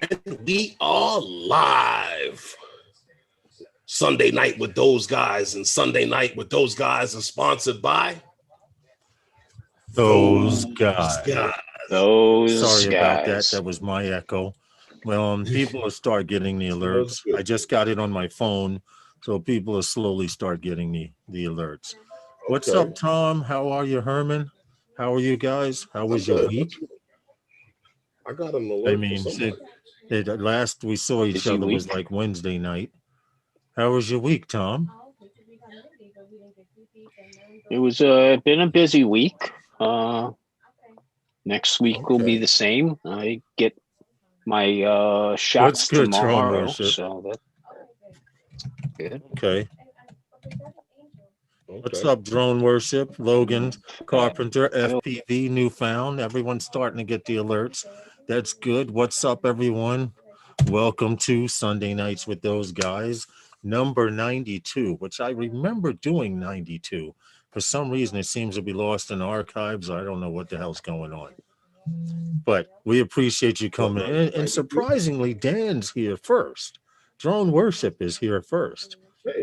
And we are live. Sunday night with those guys, and Sunday night with those guys are sponsored by Those guys. Sorry about that. That was my echo. Well, people will start getting the alerts. I just got it on my phone, so people will slowly start getting the alerts. What's up, Tom? How are you, Herman? How are you guys? How was your week? I got an alert. I mean, last we saw each other was like Wednesday night. How was your week, Tom? It was been a busy week. Next week will be the same. I get my shots good, tomorrow, so that's good. Okay. What's up, Drone Worship? Logan Carpenter, FPV, Newfound. Everyone's starting to get the alerts. That's good. What's up, everyone? Welcome to Sunday Nights with Those Guys, number 92, which I remember doing 92. For some reason, it seems to be lost in the archives. I don't know what the hell's going on. But we appreciate you coming in. And surprisingly, Dan's here first. Drone Worship is here first.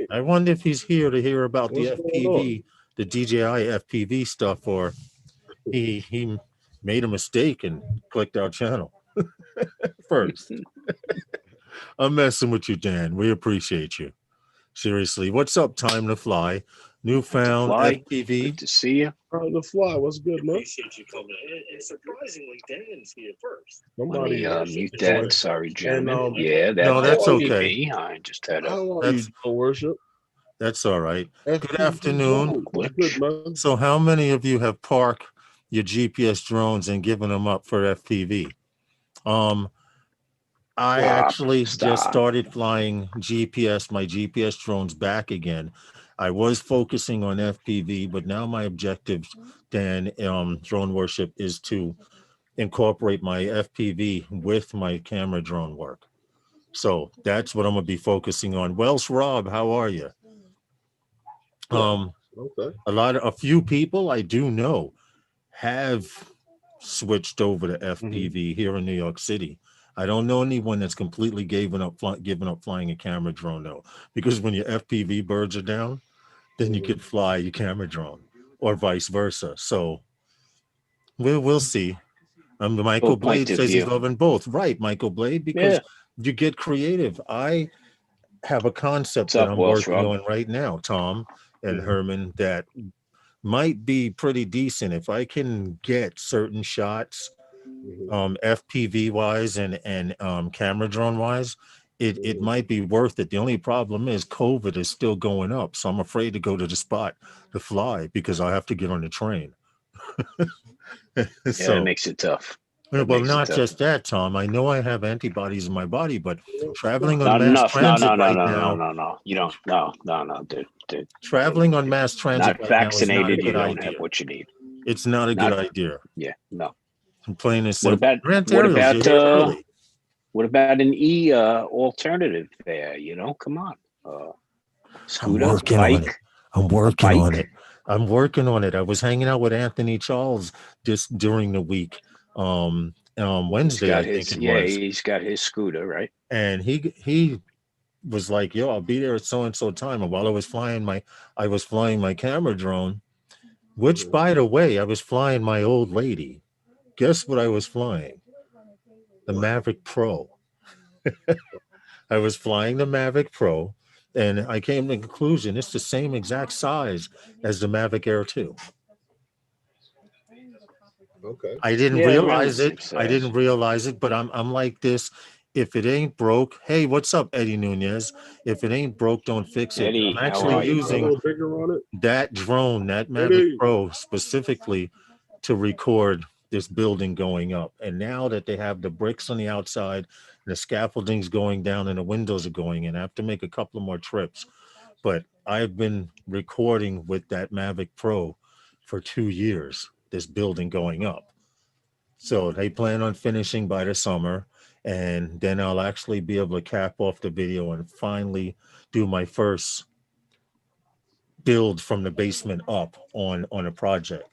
I wonder if he's here to hear about the FPV, the DJI FPV stuff, or he made a mistake and clicked our channel first. I'm messing with you, Dan. We appreciate you. Seriously. What's up, Time to Fly? Newfound FPV. Good to see you. Time to Fly. What's good, man? Appreciate you coming in. And surprisingly, Dan's here first. Somebody mute that. Sorry, gentlemen. Yeah, that's okay. Me. I just had that's worship. That's all right. Good afternoon. Good, man. So how many of you have parked your GPS drones and given them up for FPV? I actually just started flying my GPS drones back again. I was focusing on FPV, but now my objective, Dan, Drone Worship, is to incorporate my FPV with my camera drone work. So that's what I'm going to be focusing on. Welsh Rob, how are you? A few people I do know have switched over to FPV here in New York City. I don't know anyone that's completely given up flying a camera drone though, because when your FPV birds are down, then you could fly your camera drone, or vice versa. So we'll see. Michael Blade says he's loving both. Right, Michael Blade, because you get creative. I have a concept that I'm working on right now, Tom and Herman, that might be pretty decent if I can get certain shots, FPV wise and camera drone wise. It might be worth it. The only problem is COVID is still going up, so I'm afraid to go to the spot to fly because I have to get on the train. So it makes it tough. Well, not just that, Tom. I know I have antibodies in my body, but traveling on mass transit right now. No. You don't. No, dude. Traveling on mass transit not vaccinated, you don't have what you need. It's not a good idea. Yeah, no. I'm playing this. What about an alternative there? Come on. Scooter, I'm working on it. I was hanging out with Anthony Charles just during the week. Wednesday, I think it was. Yeah, he's got his scooter, right? And he was like, "Yo, I'll be there at so and so time." And while I was flying my camera drone, which, by the way, I was flying my old lady. Guess what I was flying? The Mavic Pro. I was flying the Mavic Pro, and I came to the conclusion it's the same exact size as the Mavic Air 2. Okay. I didn't realize it, but I'm like this. If it ain't broke, hey, what's up, Eddie Nunez? If it ain't broke, don't fix it. Eddie, I'm actually using that drone, that Mavic Pro, specifically to record this building going up. And now that they have the bricks on the outside, and the scaffolding's going down, and the windows are going in, I have to make a couple of more trips. But I've been recording with that Mavic Pro for 2 years. This building going up. So they plan on finishing by the summer, and then I'll actually be able to cap off the video and finally do my first build from the basement up on a project.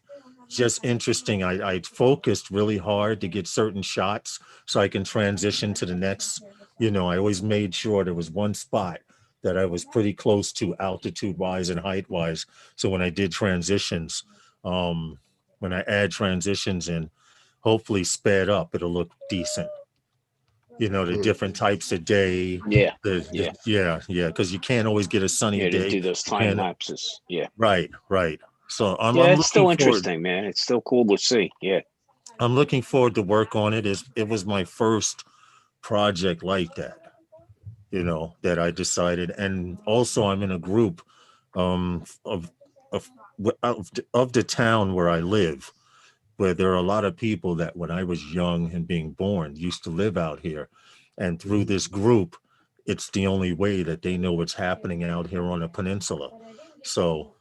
just interesting. I focused really hard to get certain shots so I can transition to the next. I always made sure there was one spot that I was pretty close to altitude wise and height wise. So when I did transitions, when I add transitions in, hopefully sped up, it'll look decent. The different types of day. Yeah. Yeah. Because you can't always get a sunny Yeah, to day. do those time lapses. Yeah. Right. So I'm it's still looking forward. interesting, man. It's still cool to see. Yeah. I'm looking forward to work on it. It was my first project like that, that I decided. And also I'm in a group of the town where I live, where there are a lot of people that when I was young and being born used to live out here. And through this group, it's the only way that they know what's happening out here on the peninsula. So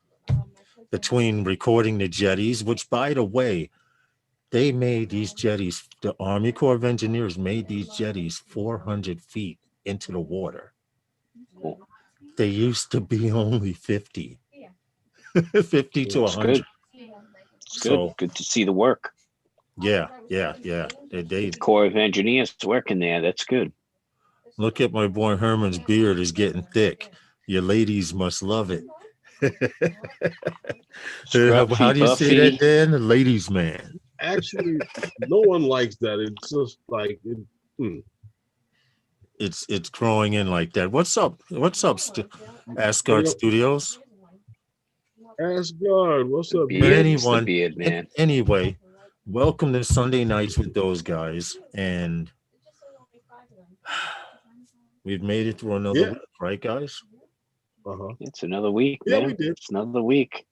between recording the jetties, which by the way, they made these jetties, the Army Corps of Engineers made these jetties 400 feet into the water. Cool. They used to be only 50 to 100. Good. It's good. Good to see the work. Yeah. The Corps of Engineers working there. That's good. Look at my boy Herman's beard is getting thick. Your ladies must love it. How do you say that, Dan? The ladies' man. Actually, no one likes that. It's just like it's growing in like that. What's up? Asgard Studios? Asgard, what's up? Beard, man. Anyway, welcome to Sunday Nights with those guys, and we've made it through another week, right, guys? It's another week. Yeah, man. we did. It's another week.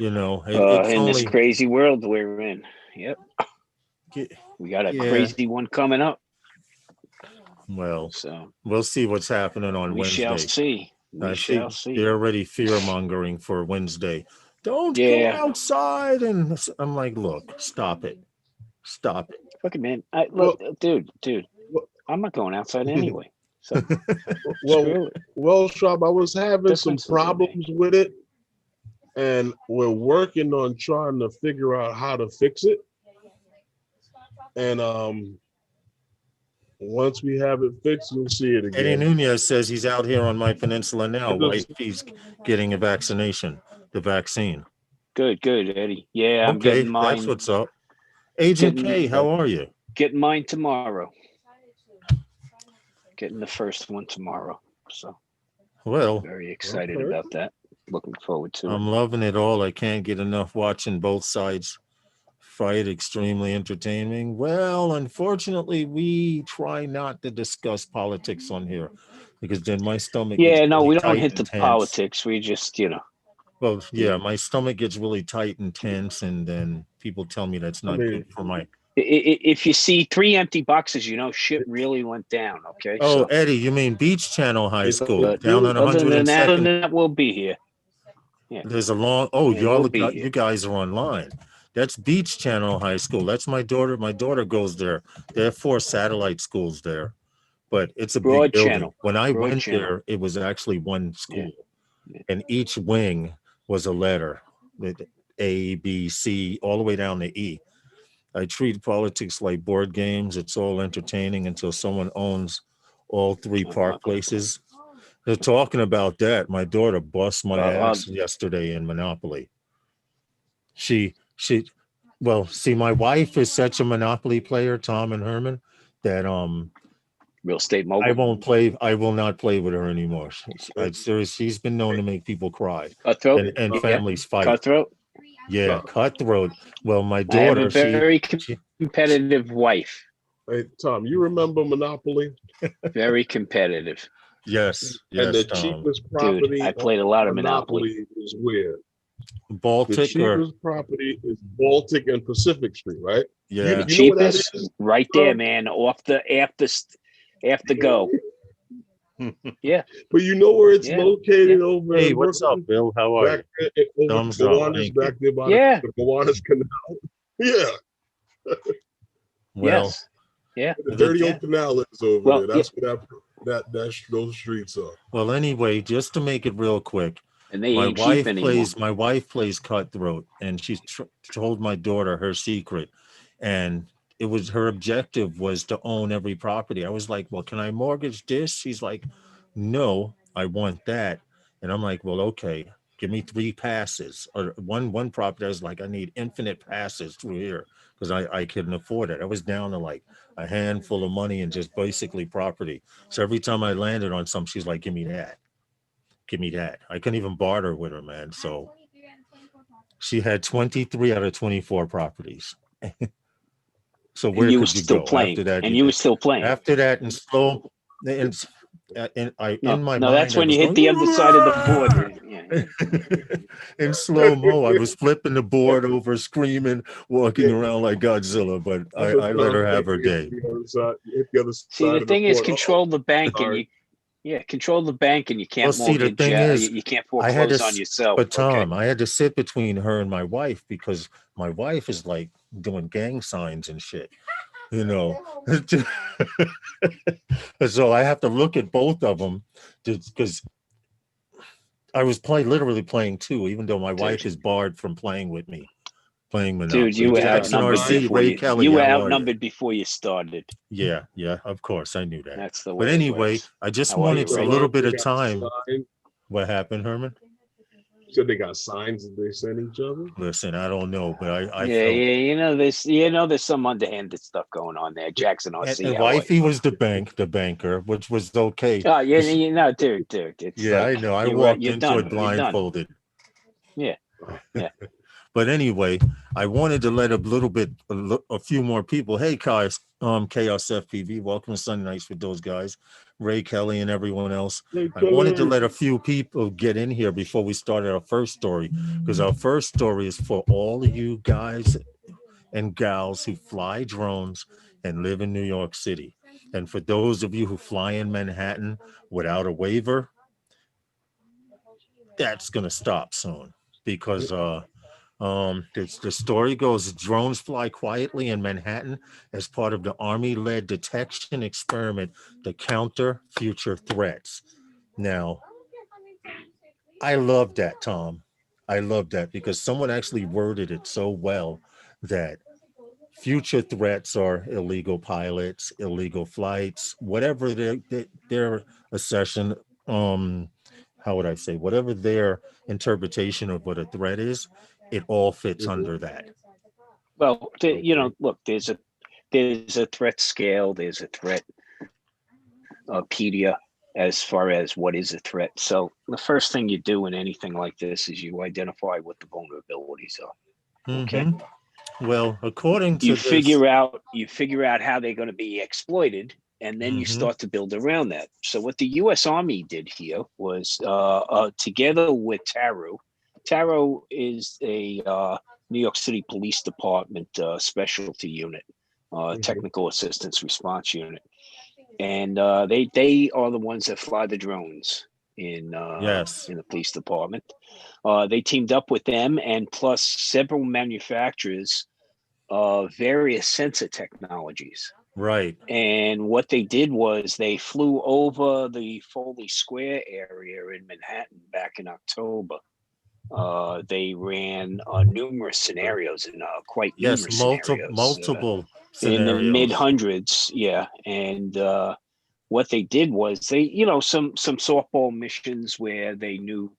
It's in this crazy world we're in. Yep. We got a crazy one coming up. Well, so we'll see what's happening on Wednesday. We shall see. They're already fear-mongering for Wednesday. Don't go outside. And I'm like, look, stop it. Fuck it, man. Dude, I'm not going outside anyway. So, Schwab, I was having some problems with it, and we're working on trying to figure out how to fix it. And once we have it fixed, you'll see it again. Eddie Nunez says he's out here on my peninsula now. He's getting the vaccine. Good, Eddie. Yeah, I'm getting mine. That's what's up. Agent K, how are you? Getting mine tomorrow. Getting the first one tomorrow. So, very excited about that. Looking forward to it. I'm loving it all. I can't get enough watching both sides fight. Extremely entertaining. Well, unfortunately, we try not to discuss politics on here because then my stomach. Yeah, no, we don't hit the politics. We just, Well, yeah, my stomach gets really tight and tense, and then people tell me that's not good for my. If you see 3 empty boxes, shit really went down. Okay. Oh, Eddie, you mean Beach Channel High School down on 102nd? Other than that, we'll be here. Yeah. There's a long. Oh, you guys are online. That's Beach Channel High School. That's my daughter. My daughter goes there. There are 4 satellite schools there, but it's a big building. Channel. When I went there, it was actually one school, and each wing was a letter, with A, B, C, all the way down to E. I treat politics like board games. It's all entertaining until someone owns all 3 park places. They're talking about that. My daughter bust my ass yesterday in Monopoly. Well, see, my wife is such a Monopoly player, Tom and Herman, that Real Estate Mogul. I will not play with her anymore. She's been known to make people cry. Cutthroat and families fight. Cutthroat. Yeah, cutthroat. Well, my daughter, I have a very competitive wife. Hey, Tom, you remember Monopoly? Very competitive. Yes, and the Tom. cheapest property. Dude, I played a lot of Monopoly. Is where Baltic. The cheapest property is Baltic and Pacific Street, right? Yeah, the cheapest, right there, man. Off the after go. Yeah, but you know where it's located over. Hey, what's up, Bill? How are you? Thumbs up. Back there by the Gowanus Canal. Yeah. Well, the dirty old canal is over there. That's what those streets are. Well, anyway, just to make it real quick, And they ain't cheap anymore. My wife plays cutthroat, and she told my daughter her secret, and it was her objective was to own every property. I was like, well, can I mortgage this? She's like, no, I want that. And I'm like, well, okay, give me 3 passes. Or one property, I was like, I need infinite passes through here because I couldn't afford it. I was down to like a handful of money and just basically property. So every time I landed on something, she's like, give me that. Give me that. I couldn't even barter with her, man. So she had 23 out of 24 properties. So where could you go after that? And you were still playing. After that, in slow, in my mind, that's when you hit the other side of the board. Yeah. In slow mo, I was flipping the board over, screaming, walking around like Godzilla. But I let her have her day. See, the thing is, control the bank, and control the bank, and you can't mortgage. The thing is, you can't foreclose on yourself. But Tom, I had to sit between her and my wife because my wife is like doing gang signs and shit, you know. So I have to look at both of them because I was literally playing too, even though my wife is barred from playing with me. Playing Monopoly. Dude, you were outnumbered before you started. Yeah, of course, I knew that. That's the way. But anyway, I just wanted a little bit of time. What happened, Herman? So they got signs that they send each other. Listen, I don't know, but I there's some underhanded stuff going on there. Jackson RC. And wifey was the banker, which was okay. Oh, yeah, dude. Yeah, I know. I walked into it blindfolded. Yeah. But anyway, I wanted to let a few more people. Hey, guys, Chaos FPV, welcome to Sunday Nights with those guys, Ray Kelly and everyone else. I wanted to let a few people get in here before we started our first story, because our first story is for all of you guys and gals who fly drones and live in New York City. And for those of you who fly in Manhattan without a waiver, that's going to stop soon because the story goes, drones fly quietly in Manhattan as part of the Army-led detection experiment to counter future threats. Now, I love that, Tom. I love that because someone actually worded it so well that future threats are illegal pilots, illegal flights, whatever their assertion, how would I say, whatever their interpretation of what a threat is, it all fits under that. Well, look, there's a threat scale, there's a threat pedia as far as what is a threat. So the first thing you do in anything like this is you identify what the vulnerabilities are. Okay. Mm-hmm. Well, according to you figure out how they're going to be exploited, and then you start to build around that. So what the U.S. Army did here was together with TARU. TARU is a New York City Police Department specialty unit, technical assistance response unit, and they are the ones that fly the drones in the police department. They teamed up with them and plus several manufacturers of various sensor technologies. Right. And what they did was they flew over the Foley Square area in Manhattan back in October. They ran numerous scenarios and multiple scenarios in the mid-hundreds. Yeah. And what they did was they, some softball missions where they knew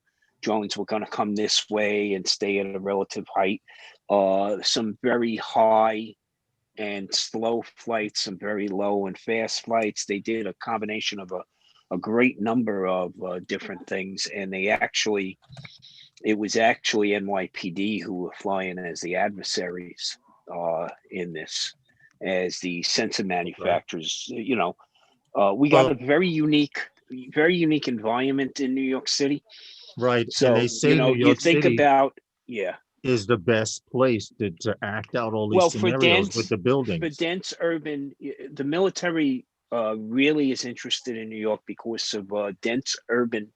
drones were going to come this way and stay at a relative height. Some very high and slow flights, some very low and fast flights. They did a combination of a great number of different things. And it was actually NYPD who were flying as the adversaries in this, as the sensor manufacturers. Right. We got a very unique environment in New York City. Right. So, and they say New York City is the best place to act out all these scenarios with the buildings. For dense urban, the military really is interested in New York because of dense urban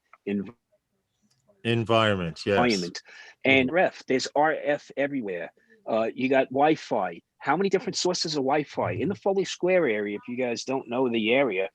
environment. Yes. And there's RF everywhere. You got Wi-Fi. how many different sources of Wi-Fi in the Foley Square area. If you guys don't know the area,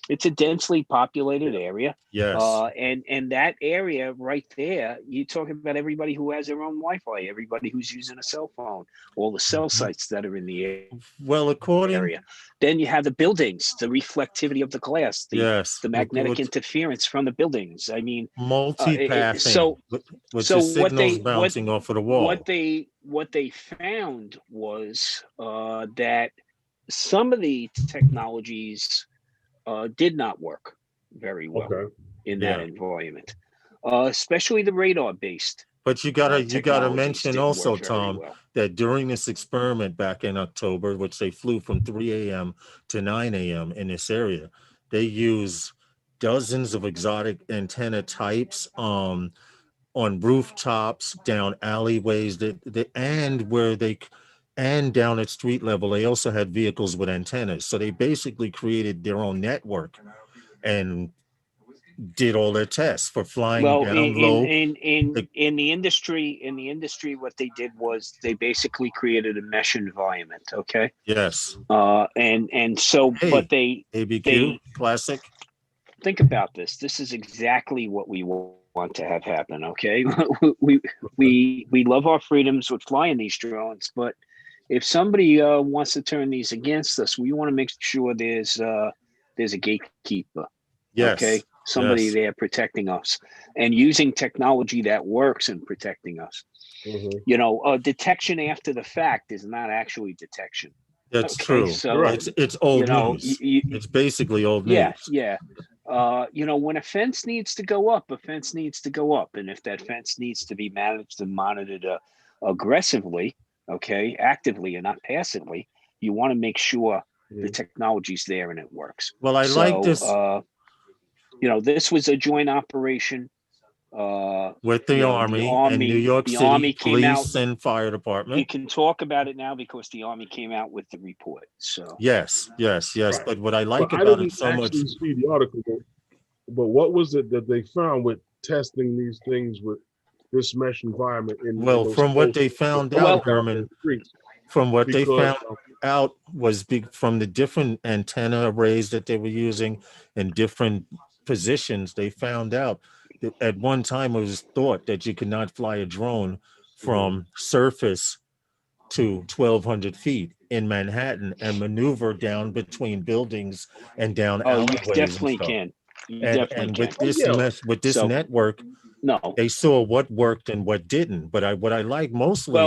it's a densely populated area. Yes. And that area right there, you're talking about everybody who has their own Wi-Fi, everybody who's using a cell phone, all the cell sites that are in the Well, according area. Then you have the buildings, the reflectivity of the glass, the magnetic interference from the buildings. I mean, multipathing with the signals bouncing off of the wall. What they found was that some of the technologies did not work very well in that environment, especially the radar-based. But you gotta mention also, Tom, that during this experiment back in October, which they flew from 3 a.m. to 9 a.m. in this area, they used dozens of exotic antenna types on rooftops, down alleyways, and down at street level. They also had vehicles with antennas. So they basically created their own network and did all their tests for flying down low. In the industry, what they did was they basically created a mesh environment. Okay. Yes. And so, but ABQ classic. Think about this. This is exactly what we want to have happen. Okay. we love our freedoms with flying these drones, but if somebody wants to turn these against us, we want to make sure there's a gatekeeper. Yes. Okay. Somebody there protecting us and using technology that works in protecting us. Detection after the fact is not actually detection. That's true. So it's old news. It's basically old news. Yeah. When a fence needs to go up, a fence needs to go up. And if that fence needs to be managed and monitored aggressively, actively and not passively, you want to make sure the technology's there and it works. Well, I like this. This was a joint operation with the Army and New York City Police and Fire Department. We can talk about it now because the Army came out with the report. So yes. Right. But what I like about it so much. I didn't see the article, but what was it that they found with testing these things with this mesh environment? From what they found out, Herman. From what they found out was from the different antenna arrays that they were using in different positions, they found out that at one time it was thought that you could not fly a drone from surface to 1,200 feet in Manhattan and maneuver down between buildings and down alleyways. You definitely can. And with this network, they saw what worked and what didn't. But what I like mostly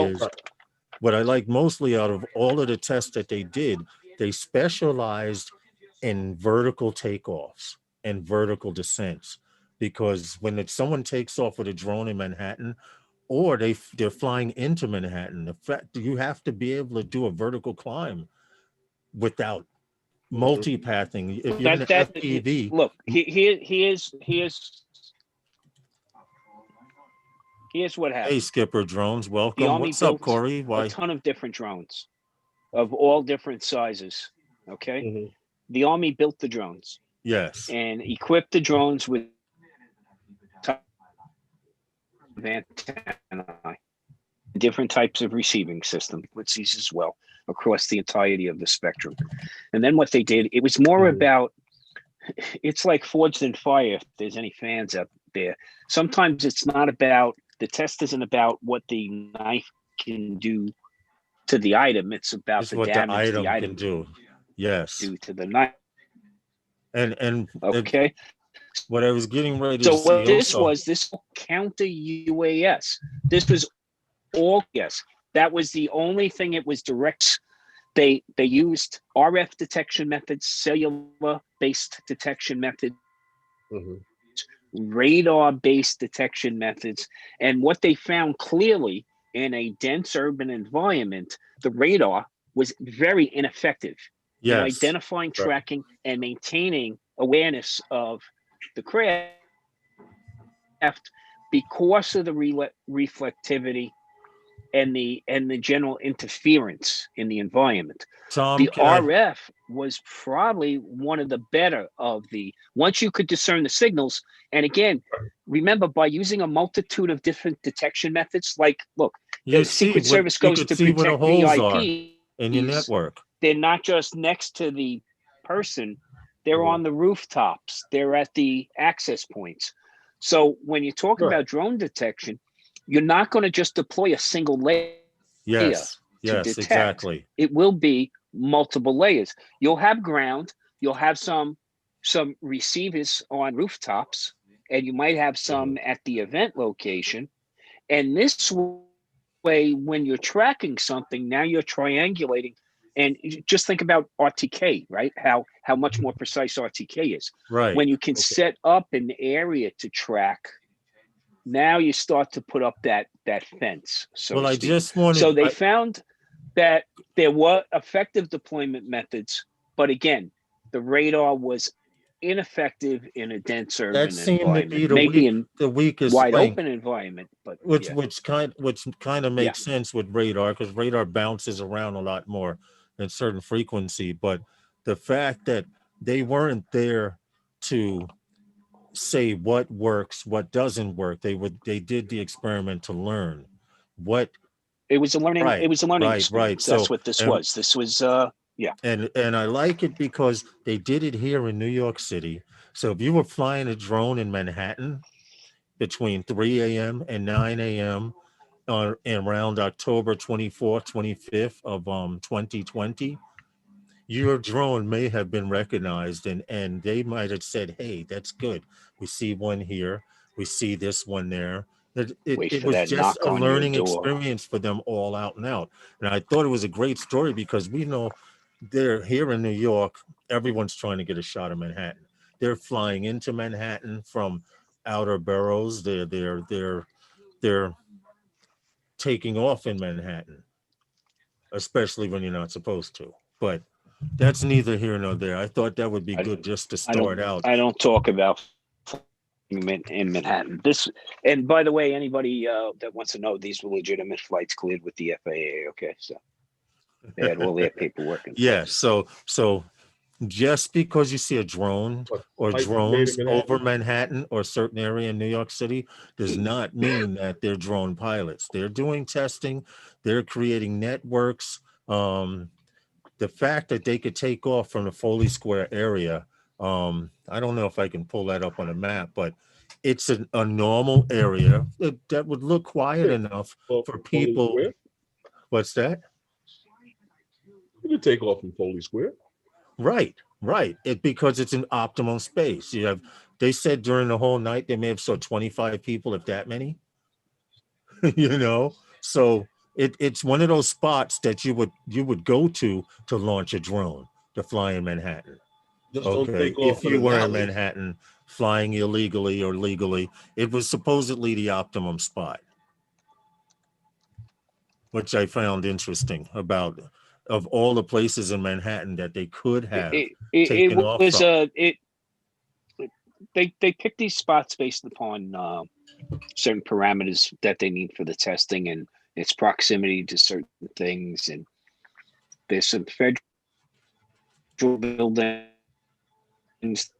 out of all of the tests that they did, they specialized in vertical takeoffs and vertical descents, because when someone takes off with a drone in Manhattan, or they're flying into Manhattan, the fact you have to be able to do a vertical climb without multipathing. If you're in an FPV, look, here's what happened. Hey, Skipper Drones, welcome. What's up, Corey? A ton of different drones of all different sizes. Okay, the Army built the drones. Yes, and equipped the drones with antennae, different types of receiving system with these as well across the entirety of the spectrum. And then what they did, it was more about, it's like forged in fire. If there's any fans out there, sometimes it's not about, the test isn't about what the knife can do to the item. It's about the damage the item can do. Yes, do to the knife. And okay. What I was getting ready to say what this also, was, this counter UAS. This was all yes. That was the only thing. It was direct. They used RF detection methods, cellular based detection methods, radar based detection methods, and what they found clearly in a dense urban environment, the radar was very ineffective in identifying, tracking, and maintaining awareness of the craft because of the reflectivity and the general interference in the environment. Tom, the RF was probably one of the better of the, once you could discern the signals. And again, remember, by using a multitude of different detection methods, like, look, the Secret Service goes to protect VIP. in your network. They're not just next to the person, they're on the rooftops, they're at the access points. So when you talk about drone detection, you're not going to just deploy a single layer Yes, to detect. exactly. It will be multiple layers. You'll have ground, you'll have some receivers on rooftops, and you might have some at the event location. And this way, when you're tracking something, now you're triangulating. And just think about RTK, right? How much more precise RTK is. Right. When you can set up an area to track, now you start to put up that fence. So Well, to I speak. just wanted. So they found that there were effective deployment methods, but again, the radar was ineffective in a dense urban That seemed to environment. be Maybe in the weakest wide link, open environment, but which kind of makes sense with radar, because radar bounces around a lot more than certain frequency. But the fact that they weren't there to say what works, what doesn't work, they did the experiment to learn what. it was a learning. Right, It was a learning right. experience. So That's what this was. This was and I like it because they did it here in New York City. So if you were flying a drone in Manhattan between 3 a.m. and 9 a.m. Around October 24th, 25th of 2020, your drone may have been recognized, and they might have said, hey, that's good. We see one here. We see this one there. It was just a learning experience for them all out and out. And I thought it was a great story because we know they're here in New York. Everyone's trying to get a shot of Manhattan. They're flying into Manhattan from outer boroughs. They're taking off in Manhattan, especially when you're not supposed to. But that's neither here nor there. I thought that would be good just to start out. I don't talk about in Manhattan. This, and by the way, anybody that wants to know, these were legitimate flights cleared with the FAA. Okay, so they had all their paperwork. Yeah. So just because you see a drone or drones over Manhattan or a certain area in New York City does not mean that they're drone pilots. They're doing testing. They're creating networks. The fact that they could take off from the Foley Square area, I don't know if I can pull that up on a map, but it's a normal area that would look quiet enough for people. What's that? You can take off from Foley Square. Right. Because it's an optimum space. They said during the whole night they may have saw 25 people, if that many. So it's one of those spots that you would go to launch a drone to fly in Manhattan. Just don't take off if you were in Manhattan flying illegally or legally, it was supposedly the optimum spot, which I found interesting about. Of all the places in Manhattan that they could have taken off from. They picked these spots based upon certain parameters that they need for the testing and its proximity to certain things. And there's some federal buildings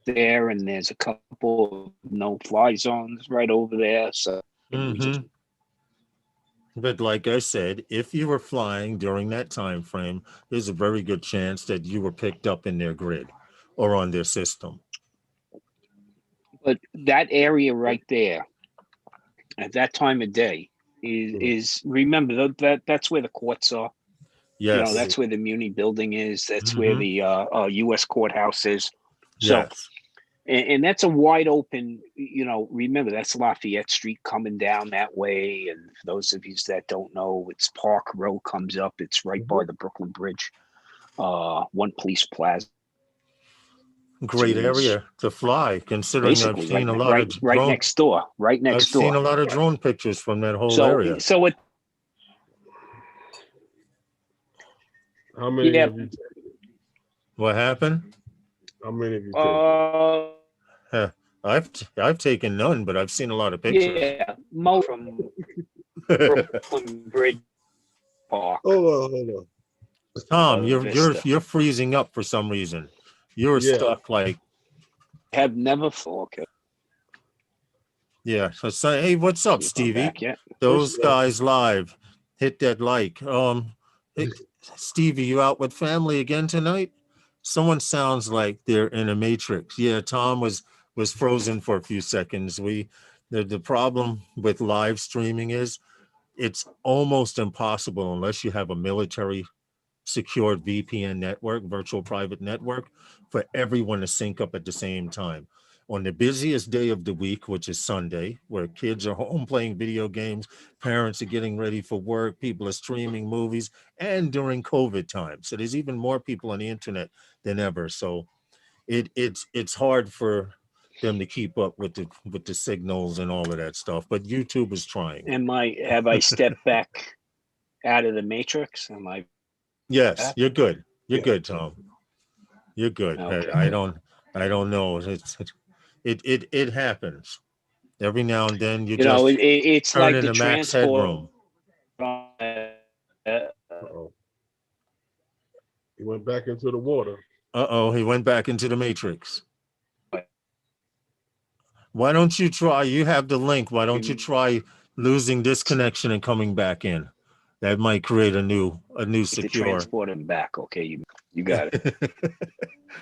there, and there's a couple of no-fly zones right over there. So. But like I said, if you were flying during that time frame, there's a very good chance that you were picked up in their grid or on their system. But that area right there, at that time of day, is remember that's where the courts are. Yes. That's where the Muni building is. That's where the U.S. courthouse is. So. Yes. And that's a wide open, remember, that's Lafayette Street coming down that way. And for those of you that don't know, it's Park Row comes up. It's right by the Brooklyn Bridge, One Police Plaza. Great area to fly, considering I've seen a lot of right next door. I've seen a lot of drone pictures from that whole area. So it. How many have you taken? What happened? How many have you taken? I've taken none, but I've seen a lot of pictures. Yeah, Mo from Brooklyn Bridge Park. Hold on. Tom, you're freezing up for some reason. You're stuck like. Have never okay. Yeah. So hey, what's up, Stevie? Those guys live. Hit that like. Stevie, you out with family again tonight? Someone sounds like they're in a matrix. Yeah, Tom was frozen for a few seconds. The problem with live streaming is it's almost impossible unless you have a military secured VPN network, virtual private network, for everyone to sync up at the same time. On the busiest day of the week, which is Sunday, where kids are home playing video games, parents are getting ready for work, people are streaming movies, and during COVID time. So there's even more people on the internet than ever. So it's hard for them to keep up with the signals and all of that stuff. But YouTube is trying. Have I stepped back out of the matrix? Am I Yes, back? you're good. You're Yeah. good, Tom. You're good. Okay. I don't know. It happens every now and then. You You know, just it's turn like the into max transport. headroom. Uh-oh. He went back into the water. Uh-oh, he went back into the matrix. Why don't you try? You have the link. Why don't you try losing this connection and coming back in? That might create a new To secure. transport him back. Okay, you got it.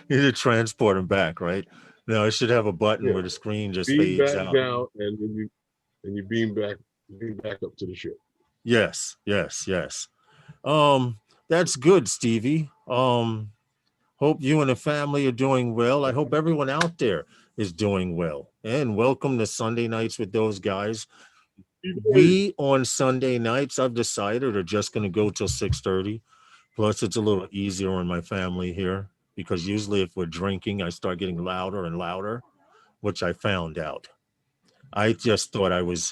You need to transport him back, right? No, it should have a button where the screen just Beam fades back out. down, and then you beam back up to the ship. Yes. That's good, Stevie. Hope you and the family are doing well. I hope everyone out there is doing well. And welcome to Sunday Nights with those guys. We on Sunday nights, I've decided, are just going to go till 6:30. Plus, it's a little easier on my family here because usually if we're drinking, I start getting louder and louder, which I found out. I just thought I was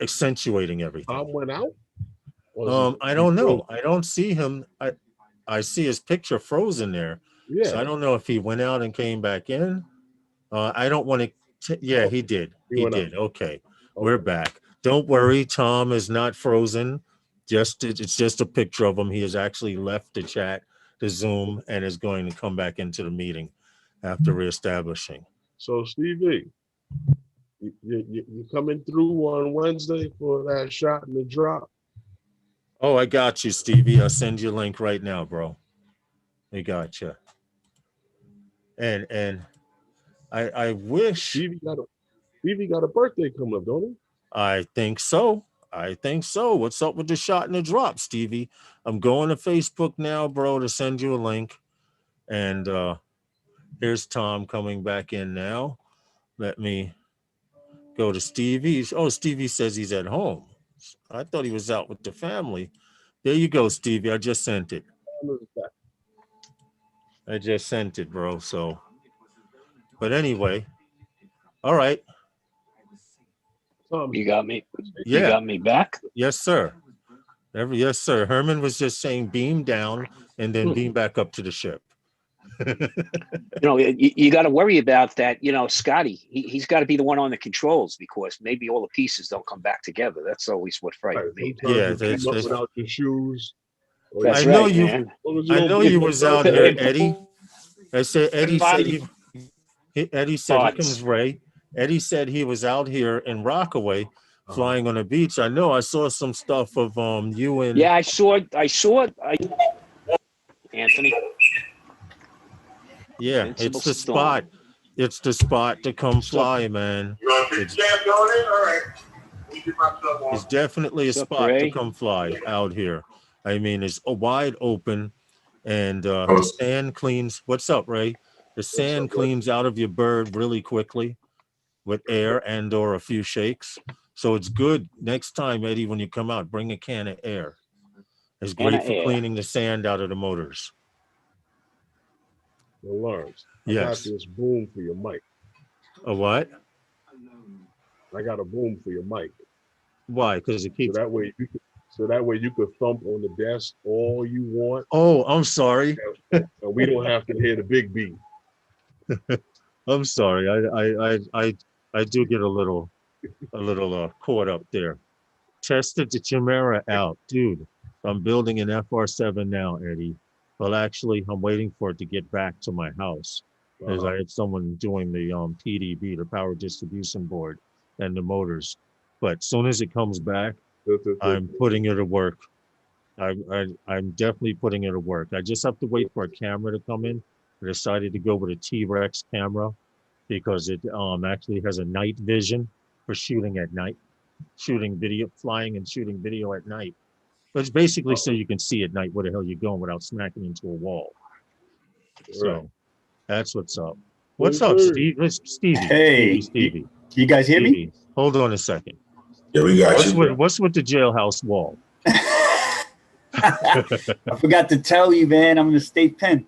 accentuating everything. Tom went out. I don't know. I don't see him. I see his picture frozen there. Yeah. So I don't know if he went out and came back in. I don't want to. Yeah, he did. He did. Okay, we're back. Don't worry. Tom is not frozen. It's just a picture of him. He has actually left the chat, the Zoom, and is going to come back into the meeting after reestablishing. So Stevie, you coming through on Wednesday for that shot and the drop? Oh, I got you, Stevie. I'll send you a link right now, bro. I got you. And I wish Stevie got a birthday coming up, don't he? I think so. What's up with the shot and the drop, Stevie? I'm going to Facebook now, bro, to send you a link. And here's Tom coming back in now. Let me go to Stevie. Oh, Stevie says he's at home. I thought he was out with the family. There you go, Stevie. I just sent it. Bro. So, but anyway, all right. You got me. Yeah. You got me back. Yes, sir. Yes, sir. Herman was just saying beam down and then beam back up to the ship. You got to worry about that. Scotty, he's got to be the one on the controls because maybe all the pieces don't come back together. That's always what frightens me. Yeah, that's without your shoes. That's I know right, you. man. I know you was out here, Eddie. I said Eddie said Eddie said here comes Ray. Eddie said he was out here in Rockaway flying on the beach. I know I saw some stuff of you and I saw Anthony. Yeah, it's the spot. It's the spot to come fly, man. It's definitely a spot to come fly out here. I mean, it's wide open, and the sand cleans. What's up, Ray? The sand cleans out of your bird really quickly with air and/or a few shakes. So it's good. Next time, Eddie, when you come out, bring a can of air. It's great for cleaning the sand out of the motors. Lawrence, yes. I got this boom for your mic. A what? I got a boom for your mic. Why? Because it keeps. So that way you could thump on the desk all you want. Oh, I'm sorry. And we don't have to hear the big beat. I'm sorry. I do get a little caught up there. Tested the Chimera out, dude. I'm building an FR7 now, Eddie. Well, actually, I'm waiting for it to get back to my house, as I had someone doing the PDB, the power distribution board, and the motors. But as soon as it comes back, I'm putting it to work. I'm definitely putting it to work. I just have to wait for a camera to come in. I decided to go with a T-Rex camera because it actually has a night vision for shooting at night, shooting video, flying and shooting video at night. But it's basically so you can see at night where the hell you're going without smacking into a wall. So that's what's up. What's up, Steve? Stevie. Hey, Stevie. you guys hear me? Stevie. Hold on a second. Yeah, we got you. What's with the jailhouse wall? I forgot to tell you, man. I'm in the state pen.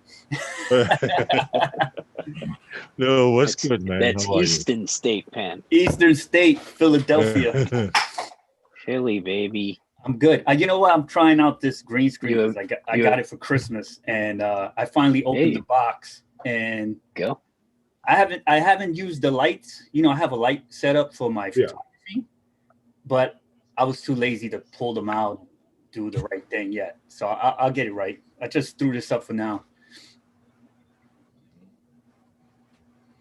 No, what's good, man? That's Eastern State Pen. Eastern State, Philadelphia. Philly, baby. I'm good. You know what? I'm trying out this green screen. I got it for Christmas, and I finally opened the box. And go. I haven't used the lights. You know, I have a light set up for my photography, but I was too lazy to pull them out, do the right thing yet. So I'll get it right. I just threw this up for now.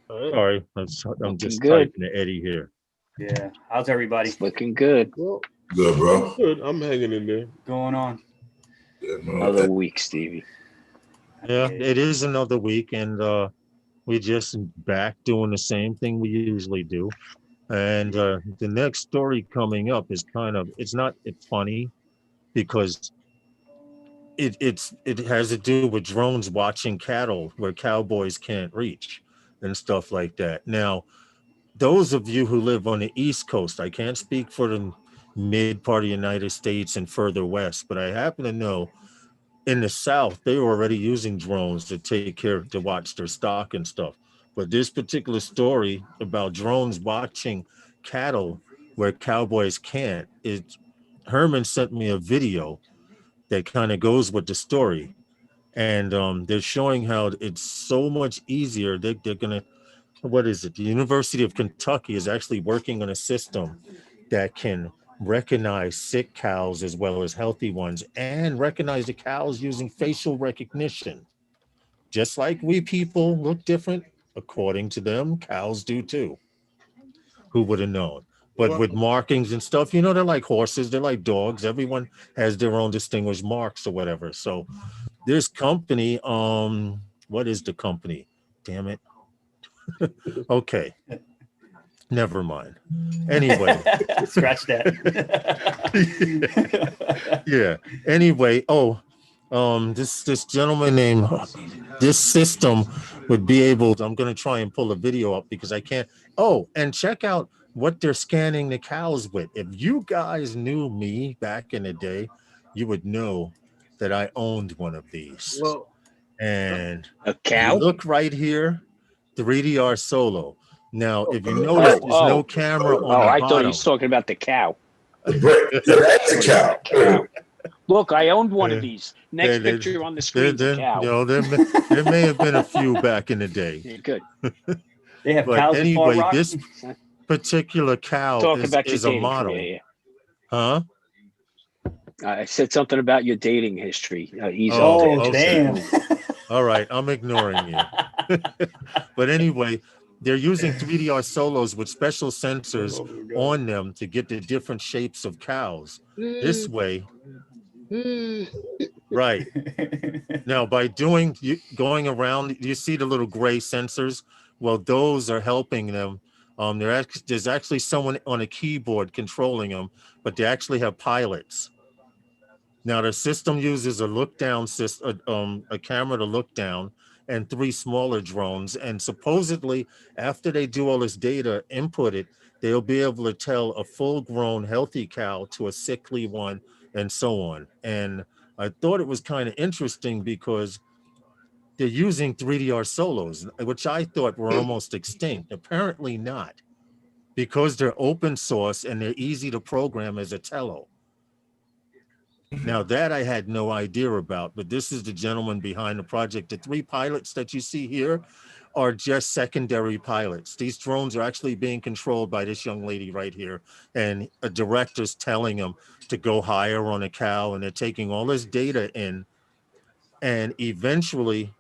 Sorry, I'm just typing to Eddie here. Yeah. How's everybody? It's looking good. Well, Good, bro. good. I'm hanging in there. Going on? Yeah, Another week, Stevie. Yeah, it is another week, and we just back doing the same thing we usually do. And the next story coming up is it's funny because it has to do with drones watching cattle where cowboys can't reach and stuff like that. Now, those of you who live on the East Coast, I can't speak for the mid part of the United States and further west, but I happen to know in the South, they were already using drones to watch their stock and stuff. But this particular story about drones watching cattle where cowboys can't, Herman sent me a video that kind of goes with the story. And they're showing how it's so much easier. They're going to, what is it? The University of Kentucky is actually working on a system that can recognize sick cows as well as healthy ones and recognize the cows using facial recognition. Just like we people look different, according to them, cows do too. Who would have known? But with markings and stuff, they're like horses, they're like dogs. Everyone has their own distinguished marks or whatever. So this company, what is the company? Damn it. Okay. Never mind. Anyway. Scratch that. Yeah. Anyway, this gentleman named this system would be able to, I'm going to try and pull a video up because I can't. Oh, and check out what they're scanning the cows with. If you guys knew me back in the day, you would know that I owned one of these. Well, and a cow. Look right here, 3DR Solo. Now, if you notice, there's no camera on the I bottom. thought he was talking about the cow. That's a cow. Look, I owned one of these. Next picture on the screen, cow. There may have been a few back in the day. Yeah, good. They have but cows anyway, in this particular cow is a model. Career. Huh? I said something about your dating history. Damn. All right, I'm ignoring you. But anyway, they're using 3DR Solos with special sensors on them to get the different shapes of cows. This way, right. Now, by going around, you see the little gray sensors? Well, those are helping them. There's actually someone on a keyboard controlling them, but they actually have pilots. Now, the system uses a look-down system, a camera to look down, and 3 smaller drones. And supposedly, after they do all this data, input it, they'll be able to tell a full-grown, healthy cow to a sickly one, and so on. And I thought it was kind of interesting because they're using 3DR Solos, which I thought were almost extinct. Apparently not, because they're open source and they're easy to program as a tello. Now that I had no idea about, but this is the gentleman behind the project. The 3 pilots that you see here are just secondary pilots. These drones are actually being controlled by this young lady right here, and a director's telling them to go higher on a cow, and they're taking all this data in, and eventually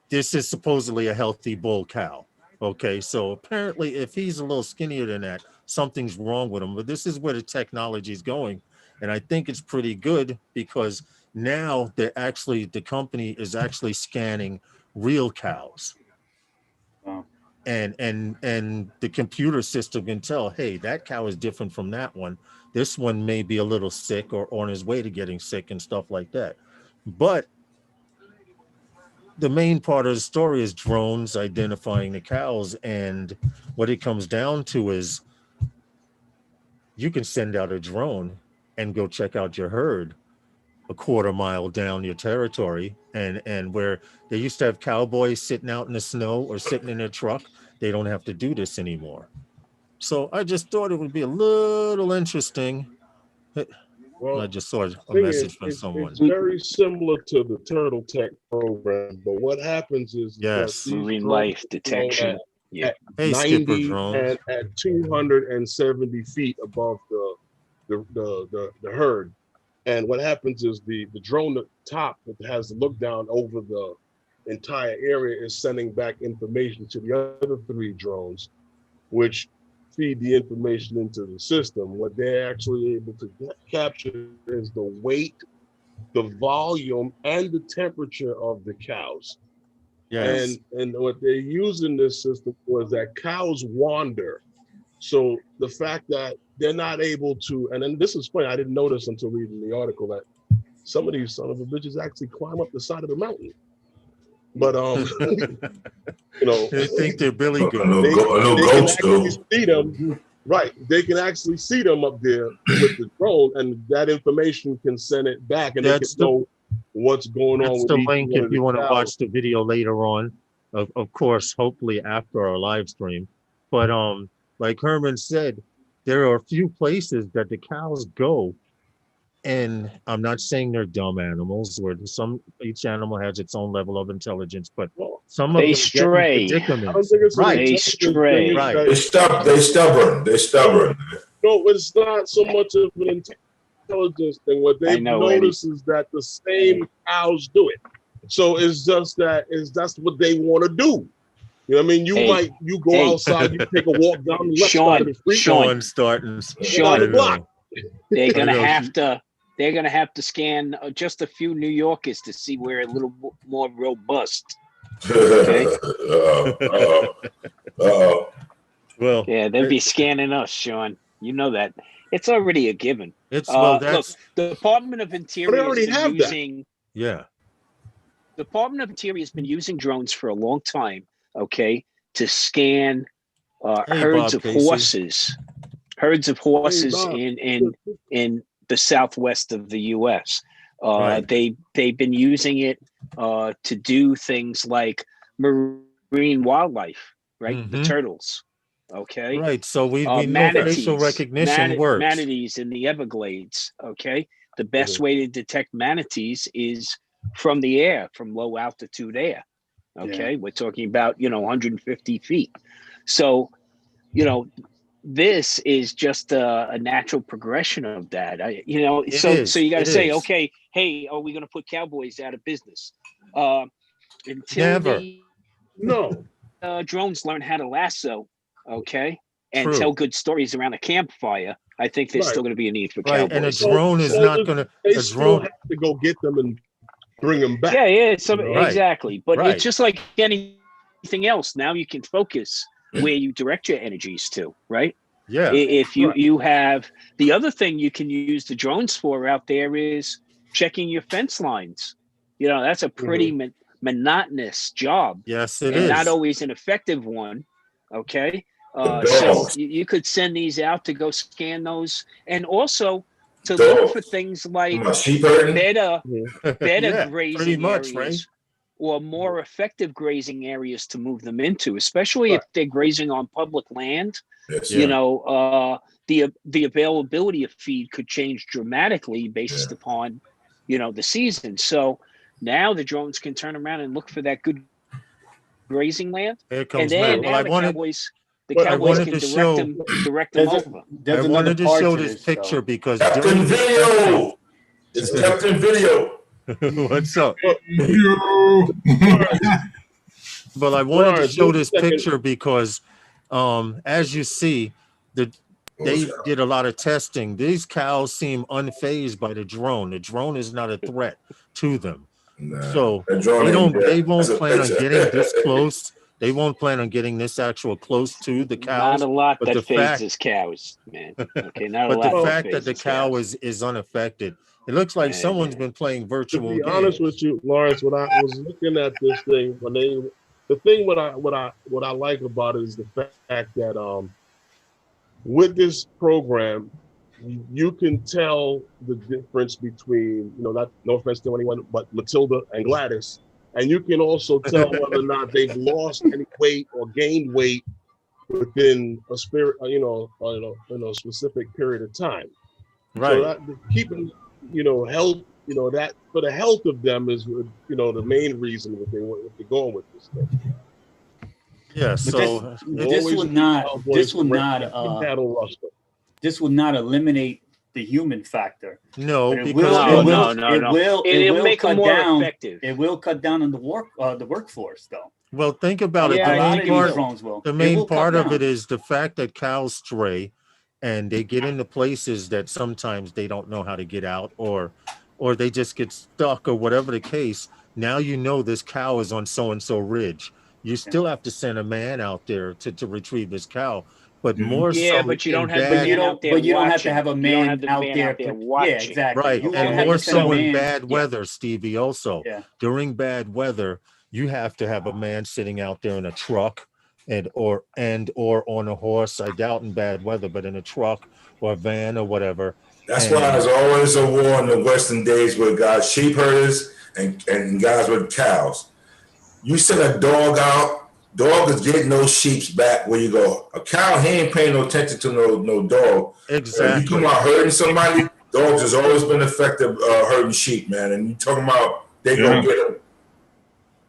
this is supposedly a healthy bull cow. Okay, so apparently if he's a little skinnier than that, something's wrong with them. But this is where the technology is going. And I think it's pretty good because now the company is actually scanning real cows. Wow. And the computer system can tell, hey, that cow is different from that one. This one may be a little sick or on his way to getting sick and stuff like that. But the main part of the story is drones identifying the cows. And what it comes down to is you can send out a drone and go check out your herd a quarter mile down your territory. And where they used to have cowboys sitting out in the snow or sitting in their truck, they don't have to do this anymore. So I just thought it would be a little interesting. Well, I just saw a message from someone. It's very similar to the Turtle Tech program, but what happens is yes, marine life detection. At hey, 90 Skipper and at 270 feet above the herd. And what happens is the drone at the top that has the look down over the entire area is sending back information to the other 3 drones, which feed the information into the system. What they're actually able to capture is the weight, the volume, and the temperature of the cows. Yes. And what they're using this system for is that cows wander. So the fact that they're not able to, and then this is funny, I didn't notice until reading the article that some of these son of a bitches actually climb up the side of the mountain. But you know, they think they're Billy Goat. They can actually see them, right? They can actually see them up there with the drone, and that information can send it back, and they can know what's going on. That's the link if you want to watch the video later on. Of course, hopefully after our live stream. But like Herman said, there are a few places that the cows go, and I'm not saying they're dumb animals, where each animal has its own level of intelligence, but some of them stray. Right. They stray. Right. They stubborn. No, it's not so much of an intelligence thing. What they've noticed is that the same cows do it. So it's just that's what they want to do. You know what I mean? You go outside, you take a walk down the left side of the street. Sean starting. They're gonna have to scan just a few New Yorkers to see where a little more robust. Okay. Well, yeah, they'll be scanning us, Sean. You know that. It's already a given. Look, the Department of Interior already have using. That. The Department of Interior has been using drones for a long time. Okay, to scan herds of horses in the southwest of the U.S. They've been using it to do things like marine wildlife, right? Mm-hmm. The turtles. Okay. Right. So we know facial recognition works. Manatees in the Everglades. Okay. The best way to detect manatees is from the air, from low altitude air. Okay. We're talking about, 150 feet. So, this is just a natural progression of that. So you got to say, okay, hey, are we going to put Cowboys out of business? Until drones learn how to lasso, okay, and tell good stories around a campfire, I think there's still going to be a need for Cowboys. And a drone is not going to. They still have to go get them and bring them back. Exactly. But it's just like anything else. Now you can focus where you direct your energies to, right? Yeah. If you have the other thing you can use the drones for out there is checking your fence lines. That's a pretty monotonous job. Yes, it is. Not always an effective one. Okay. So you could send these out to go scan those, and also to look for things like better grazing areas, right? Or more effective grazing areas to move them into, especially if they're grazing on public land. Yes. The availability of feed could change dramatically based upon, the season. So now the drones can turn around and look for that good grazing land. Here comes the Cowboys can direct them over. I wanted to show this picture because Captain Video. It's Captain Video. What's up? But I wanted to show this picture because, as you see, they did a lot of testing. These cows seem unfazed by the drone. The drone is not a threat to them. So they won't plan on getting this close. They won't plan on getting this actual close to the cows. Not a lot but that the fact, phases cows, man. Okay, not a but lot. the that fact that the phases cow cows. is unaffected, it looks like someone's been playing To virtual be games. honest with you, Lawrence, when I was looking at this thing, what I like about it is the fact that with this program, you can tell the difference between, not no offense to anyone, but Matilda and Gladys, and you can also tell whether or not they've lost any weight or gained weight within a specific period of time. Right. So that keeping, health, that for the health of them is, the main reason that they're going with this thing. Yeah. So this will not eliminate the human factor. No, It'll make them more effective. It will cut down on the workforce, though. Well, think about it. The main part of it is the fact that cows stray, and they get into places that sometimes they don't know how to get out, or they just get stuck, or whatever the case. Now this cow is on so-and-so ridge. You still have to send a man out there to retrieve this cow. But more so, but you don't have to have a man out there watching. Yeah, exactly. Right, and more so in bad weather, Stevie. Also, during bad weather, you have to have a man sitting out there in a truck, or on a horse. I doubt in bad weather, but in a truck or a van or whatever. That's why there's always a war in the Western days with guys, sheep herders, and guys with cows. You send a dog out. Dog is getting those sheeps back where you go. A cow, he ain't paying no attention to no dog. Exactly. You come out herding somebody, dogs has always been effective herding sheep, man. And you talking about they gonna get them.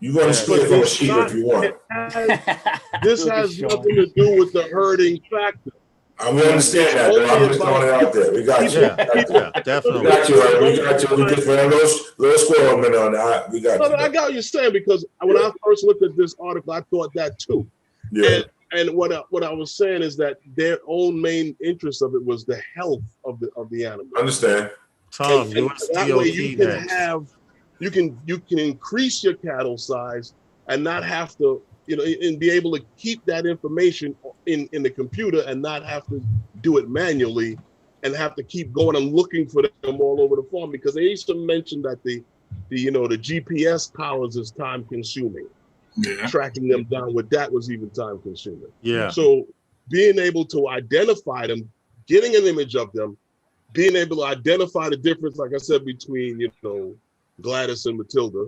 You're gonna steal from a sheep if you want. This has nothing to do with the herding factor. I understand that, but I'm just throwing it out there. We got you. Yeah, definitely. We got you. We just for a little squirrel minute on that. We got you. I got what you're saying, because when I first looked at this article, I thought that too. Yeah. And what I was saying is that their own main interest of it was the health of the animal. Understand. Tom, and that way you can you can increase your cattle size and not have to, and be able to keep that information in the computer and not have to do it manually and have to keep going and looking for them all over the farm, because they used to mention that the GPS collars is time consuming. Yeah. Tracking them down with that was even time consuming. Yeah. So being able to identify them, getting an image of them, being able to identify the difference, like I said, between, Gladys and Matilda,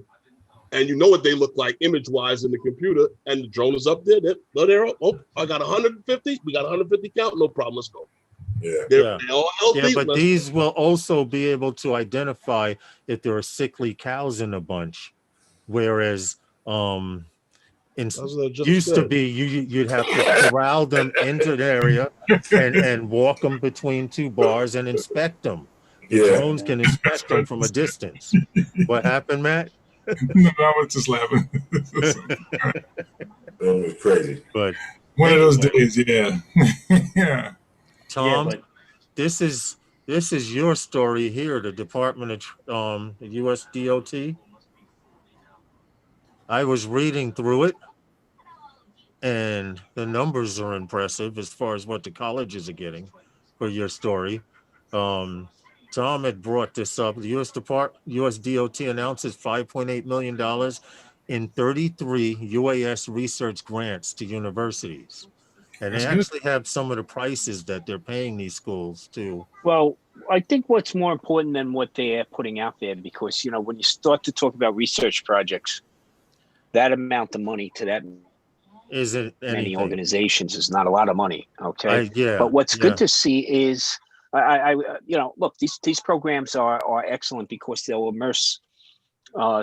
and what they look like image-wise in the computer, and the drone is up there. I got 150. We got 150 count. No problem. Let's go. They're all healthy. Yeah, but these will also be able to identify if there are sickly cows in a bunch, whereas used to be you'd have to corral them into the area and walk them between two bars and inspect them. The drones can inspect them from a distance. What happened, Matt? No, I was just laughing. That was crazy. But one of those days, yeah. Tom, this is your story here. The Department of the U.S. DOT. I was reading through it, and the numbers are impressive as far as what the colleges are getting for your story. Tom had brought this up. The U.S. DOT announces $5.8 million in 33 UAS research grants to universities. And they actually have some of the prices that they're paying these schools to. Well, I think what's more important than what they're putting out there, because, when you start to talk about research projects, that amount of money to that isn't many organizations is not a lot of money. Okay. Yeah. But what's good to see is, look, these programs are excellent because they'll immerse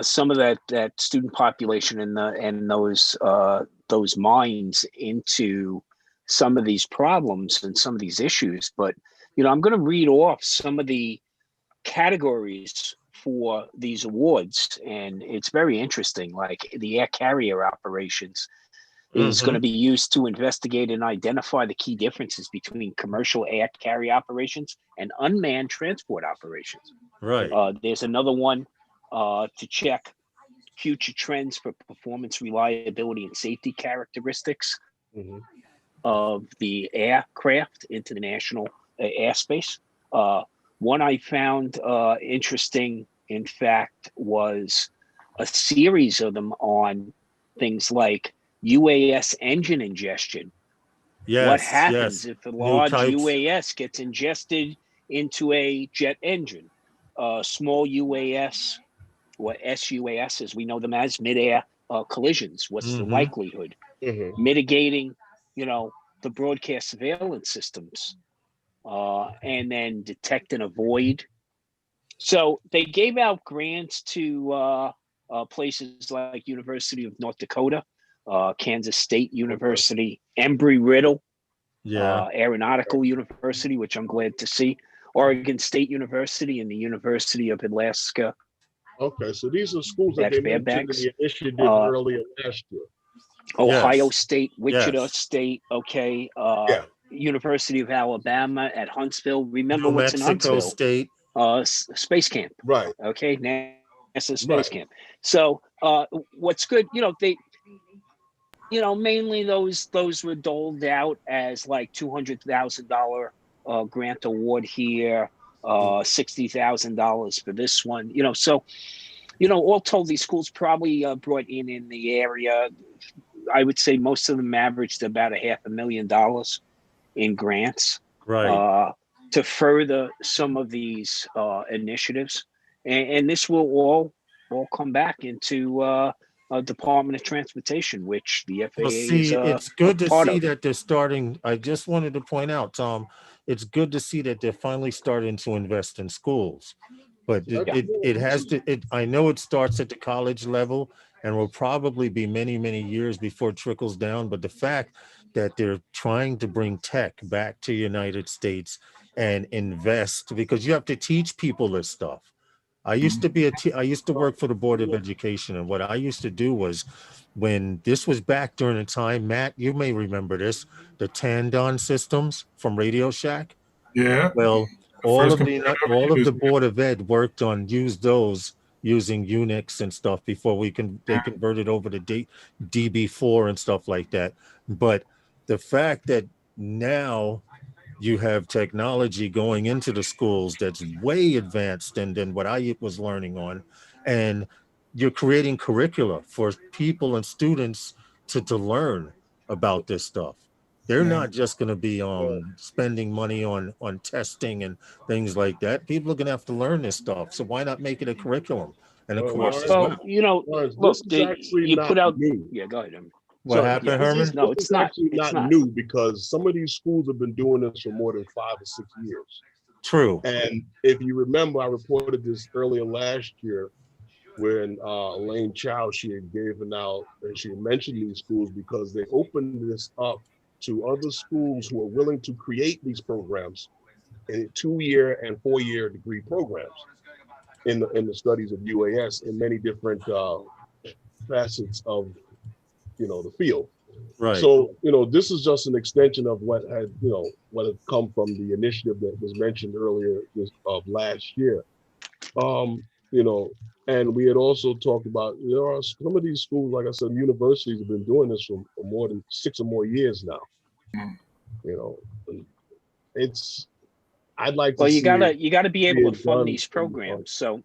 some of that student population and those minds into some of these problems and some of these issues. But I'm going to read off some of the categories for these awards, and it's very interesting. Like the air carrier operations, is going to be used to investigate and identify the key differences between commercial air carrier operations and unmanned transport operations. Right. There's another one to check future trends for performance, reliability, and safety characteristics of the aircraft into the national airspace. One I found interesting, in fact, was a series of them on things like UAS engine ingestion. Yes. What happens if a large types. UAS gets ingested into a jet engine? Small UAS or SUAS, as we know them as, mid-air collisions. What's the likelihood? Mitigating, the broadcast surveillance systems, and then detect and avoid. So they gave out grants to places like University of North Dakota, Kansas State University, Embry-Riddle, Aeronautical University, which I'm glad to see, Oregon State University, and the University of Alaska. Okay, so these are schools that they mentioned in the initiative earlier last year. Ohio State, Wichita State, University of Alabama at Huntsville. Remember New what's Mexico in Huntsville? State. Space camp. Right. Okay, NASA Space Camp. So what's good, they mainly those were doled out as like $200,000 grant award here, $60,000 for this one. So all told, these schools probably brought in the area, I would say most of them averaged about $500,000 in grants, right, to further some of these initiatives, and this will all come back into Department of Transportation, which the FAA is it's good to see of. that they're starting. I just wanted to point out, Tom, it's good to see that they're finally starting to invest in schools. But it has to. I know it starts at the college level, and will probably be many, many years before it trickles down. But the fact that they're trying to bring tech back to the United States and invest, because you have to teach people this stuff. I used to I used to work for the Board of Education, and what I used to do was, when this was back during the time, Matt, you may remember this, the Tandon systems from Radio Shack. Yeah. Well, all of the Board of Ed worked on those using Unix and stuff before they converted over to DB4 and stuff like that. But the fact that now you have technology going into the schools that's way advanced than what I was learning on, and you're creating curricula for people and students to learn about this stuff. They're not just going to be spending money on testing and things like that. People are going to have to learn this stuff. So why not make it a curriculum and a course as well? Look, you put out. New. Yeah, go ahead. What happened, Herman? No, it's not. Actually not new, because some of these schools have been doing this for more than 5 or 6 years. True. And if you remember, I reported this earlier last year when Elaine Chow, she had given out, and she had mentioned these schools because they opened this up to other schools who are willing to create these programs in 2-year and 4-year degree programs in the studies of UAS in many different facets of the field. Right. So, this is just an extension of what had come from the initiative that was mentioned earlier of last year. And we had also talked about, there are some of these schools, like I said, universities have been doing this for more than 6 or more years now. I'd like to Well, see you gotta be able to fund these programs. So,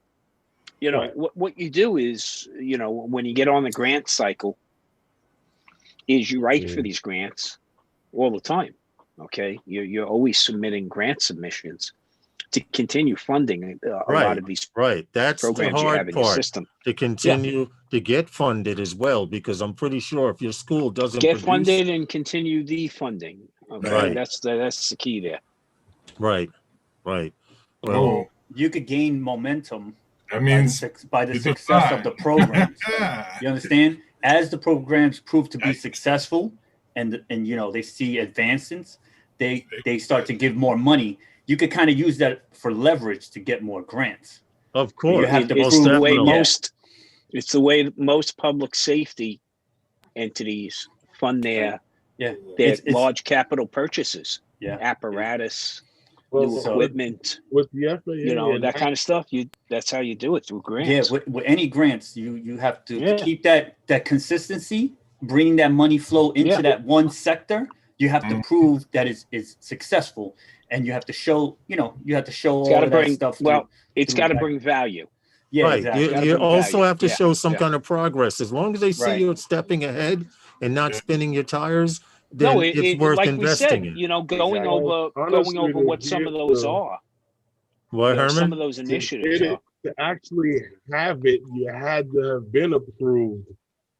what you do is, when you get on the grant cycle, is you write for these grants all the time. Okay, you're always submitting grant submissions to continue funding a lot of these That's programs the you have hard in your part, system. to continue to get funded as well, because I'm pretty sure if your school doesn't Get funded and continue the funding. Okay, Right. That's the key there. Right. Well, you could gain momentum. That means by the success of the programs. You understand? As the programs prove to be successful, and they see advancements, they start to give more money. You could kind of use that for leverage to get more grants. Of course, you have to it's the way most public safety entities fund their It's large capital purchases, yeah. apparatus, Well, new equipment, with the FAA, you know, and that kind of stuff. That's how you do it, through grants. Yeah, with any grants, you have to keep that consistency, bring that money flow into that one sector. You have to prove that it's successful, and you have to show, all of that stuff. It's got to bring value. Yeah, right. exactly. You also value. have to show some kind of progress. As long as they see Right. you stepping ahead and not spinning your tires, then it's worth like investing we said, in. you know, going over Honestly, what some of those are. What, Herman? Some of those initiatives are. To actually have it, you had to have been approved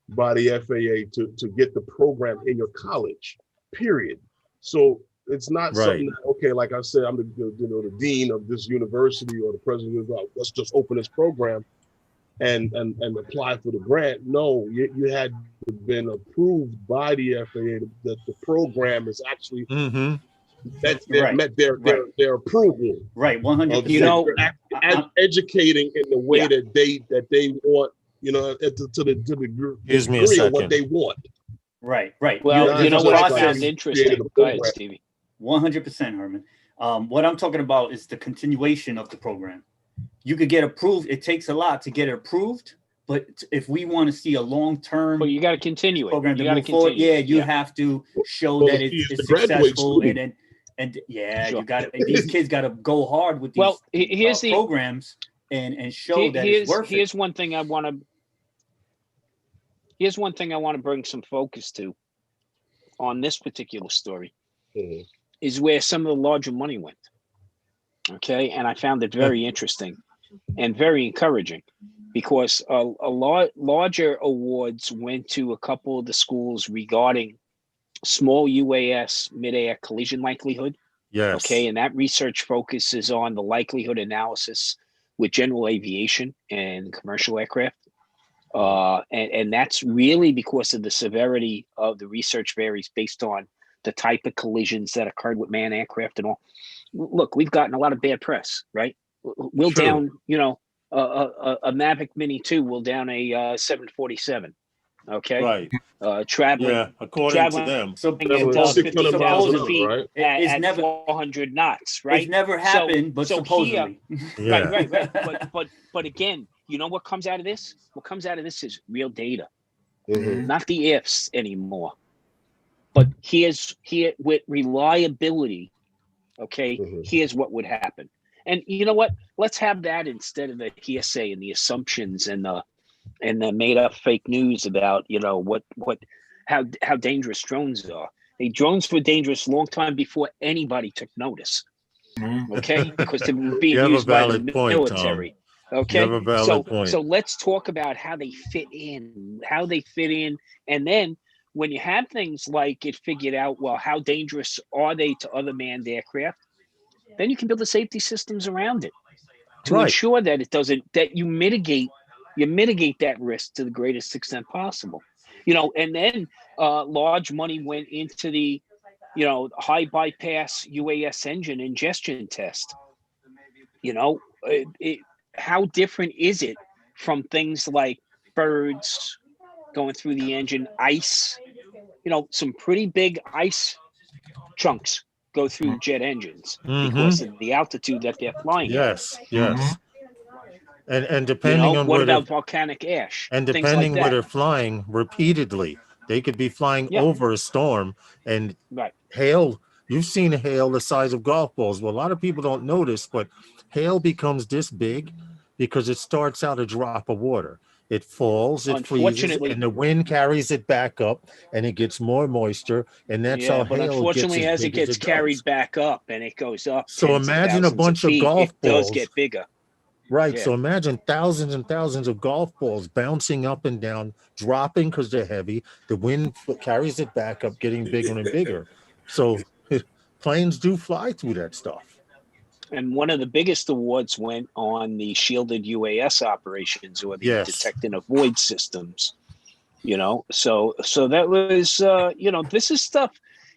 by the FAA to get the program in your college, period. So it's not something that, okay, like I said, I'm the dean of this university or the president, let's just open this program and apply for the grant. No, you had been approved by the FAA that the program is actually met their approval. Right, 100%. You know, educating in the way that they want, you know, to the degree of what they want. Right. Well, you know what I found interesting? Go ahead, Stevie. 100%, Herman. What I'm talking about is the continuation of the program. You could get approved. It takes a lot to get it approved, but if we want to see a long-term, you got to continue it. Program to move forward, you have to show that it's successful, and you got these kids got to go hard with these programs and show that it's worth it. Here's one thing I want to bring some focus to on this particular story. Is where some of the larger money went. Okay, and I found it very interesting and very encouraging, because a lot larger awards went to a couple of the schools regarding small UAS mid-air collision likelihood. Yes. Okay, and that research focuses on the likelihood analysis with general aviation and commercial aircraft. And that's really because of the severity of the research varies based on the type of collisions that occurred with manned aircraft and all. Look, we've gotten a lot of bad press, right? We'll down, a Mavic Mini 2 will down a 747. Okay, right. Traveling, according to them. So 600 miles an hour, feet right? At never 400 knots, right? It's never happened, but supposedly. Right. But again, you know what comes out of this? What comes out of this is real data, not the ifs anymore. But here with reliability, okay, here's what would happen. And you know what? Let's have that instead of the hearsay and the assumptions and the made up fake news about, how dangerous drones are. Drones were dangerous a long time before anybody took notice. Okay, because they were being used by the military. Okay, so let's talk about how they fit in, and then when you have things like it figured out, well, how dangerous are they to other manned aircraft? Then you can build the safety systems around it to ensure that that you mitigate that risk to the greatest extent possible. And then large money went into the, high bypass UAS engine ingestion test. How different is it from things like birds going through the engine, ice? Some pretty big ice chunks go through jet engines because of the altitude that they're flying at. Yes. And depending on what about volcanic ash? And depending where they're flying repeatedly, they could be flying over a storm and hail. You've seen hail the size of golf balls. Well, a lot of people don't notice, but hail becomes this big because it starts out a drop of water. It falls, it freezes, and the wind carries it back up, and it gets more moisture, and that's how hail gets. Unfortunately, as it gets carried back up and it goes up, so imagine a bunch of golf balls. It does get bigger. Right. Yeah. So imagine thousands and thousands of golf balls bouncing up and down, dropping because they're heavy. The wind carries it back up, getting bigger and bigger. So planes do fly through that stuff. And one of the biggest awards went on the shielded UAS operations, or the detect and avoid systems. So that was this is stuff.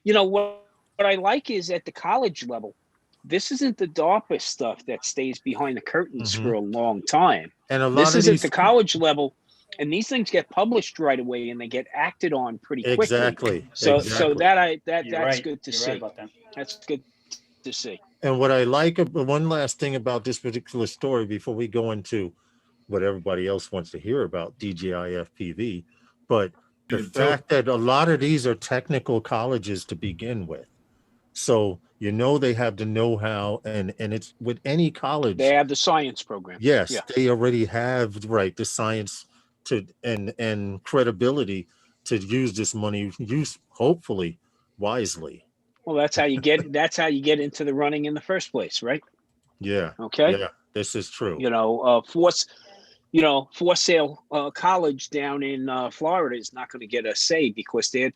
What I like is at the college level, this isn't the DARPA stuff that stays behind the curtains for a long time. And this is at the college level. And these things get published right away, and they get acted on pretty quickly. Exactly. So exactly. that's right. good to You're see. right about that. That's good to see. And what I like, one last thing about this particular story before we go into what everybody else wants to hear about DJI FPV, but the fact that a lot of these are technical colleges to begin with. So, they have the know-how, and it's with any college. They have the science program. Yes, they already have, the science to and credibility to use this money, hopefully wisely. Well, that's how you get into the running in the first place, right? Yeah. Okay. Yeah, this is true. For Sale College down in Florida is not going to get a say because they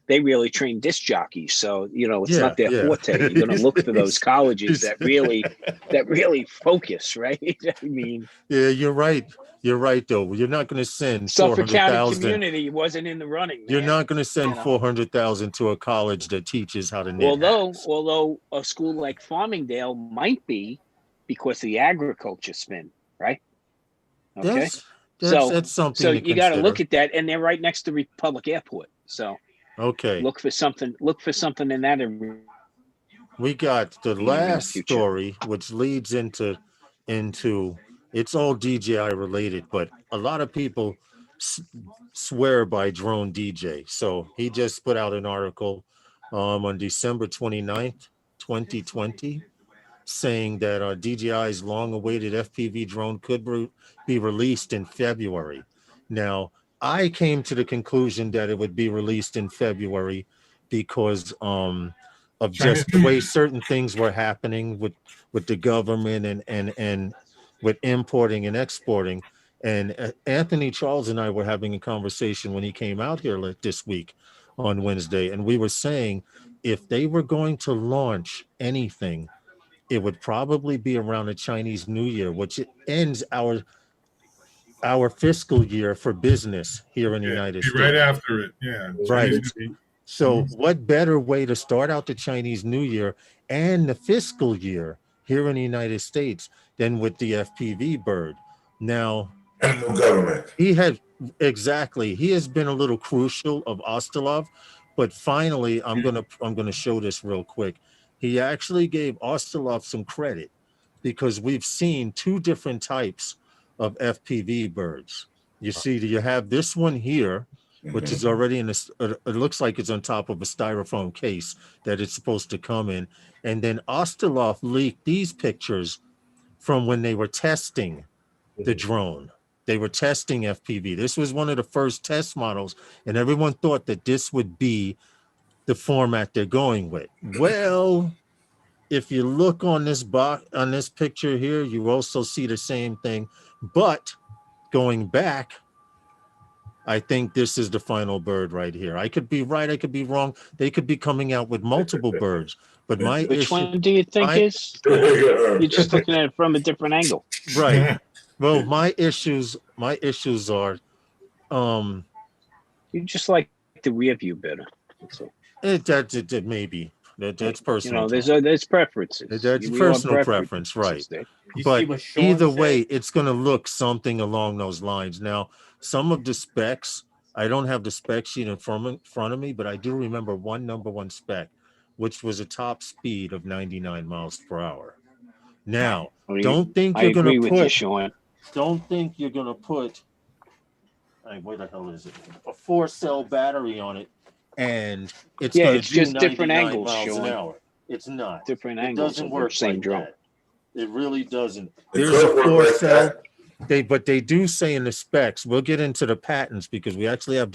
really train disc jockeys. So it's not their forte. You're going to look for those colleges that really focus, right? I mean, yeah, you're right. You're right, though. You're not going to send Suffolk County 400,000. community wasn't in the running. Man. You're not going to send 400,000 to a college that teaches how to knit. Although a school like Farmingdale might be because of the agriculture spin, right? Okay, that's something. So to you got to consider. look at that, and they're right next to Republic Airport. So okay, look for something in that area. We got the last story, which leads into it's all DJI related, but a lot of people swear by Drone DJ. So he just put out an article on December 29th, 2020, saying that DJI's long-awaited FPV drone could be released in February. Now, I came to the conclusion that it would be released in February because of just the way certain things were happening with the government and with importing and exporting. And Anthony Charles and I were having a conversation when he came out here this week on Wednesday, and we were saying if they were going to launch anything, it would probably be around the Chinese New Year, which ends our fiscal year for business here in the United States. Right after it, yeah. Right. So what better way to start out the Chinese New Year and the fiscal year here in the United States than with the FPV bird? Now, and the government. He has been a little crucial of Ostilov, but finally, I'm gonna show this real quick. He actually gave Ostilov some credit because we've seen two different types of FPV birds. You see, you have this one here, which is already it looks like it's on top of a styrofoam case that it's supposed to come in. And then Ostilov leaked these pictures from when they were testing the drone. They were testing FPV. This was one of the first test models, and everyone thought that this would be the format they're going with. Well, if you look on this picture here, you also see the same thing. But going back, I think this is the final bird right here. I could be right, I could be wrong. They could be coming out with multiple birds. But which one do you think is? You're just looking at it from a different angle. Right. Well, my issues are you just like the rear view better. It maybe. That's personal. There's preferences. That's personal preference, right? But either way, it's going to look something along those lines. Now, some of the specs, I don't have the spec sheet in front of me, but I do remember number one spec, which was a top speed of 99 miles per hour. Now, don't think you're going to put where the hell is it? A 4-cell battery on it. And it's just different angles, Sean. It's not different angles. It doesn't work same like drone. that. It really doesn't. There's a 4-cell. But they do say in the specs. We'll get into the patents because we actually have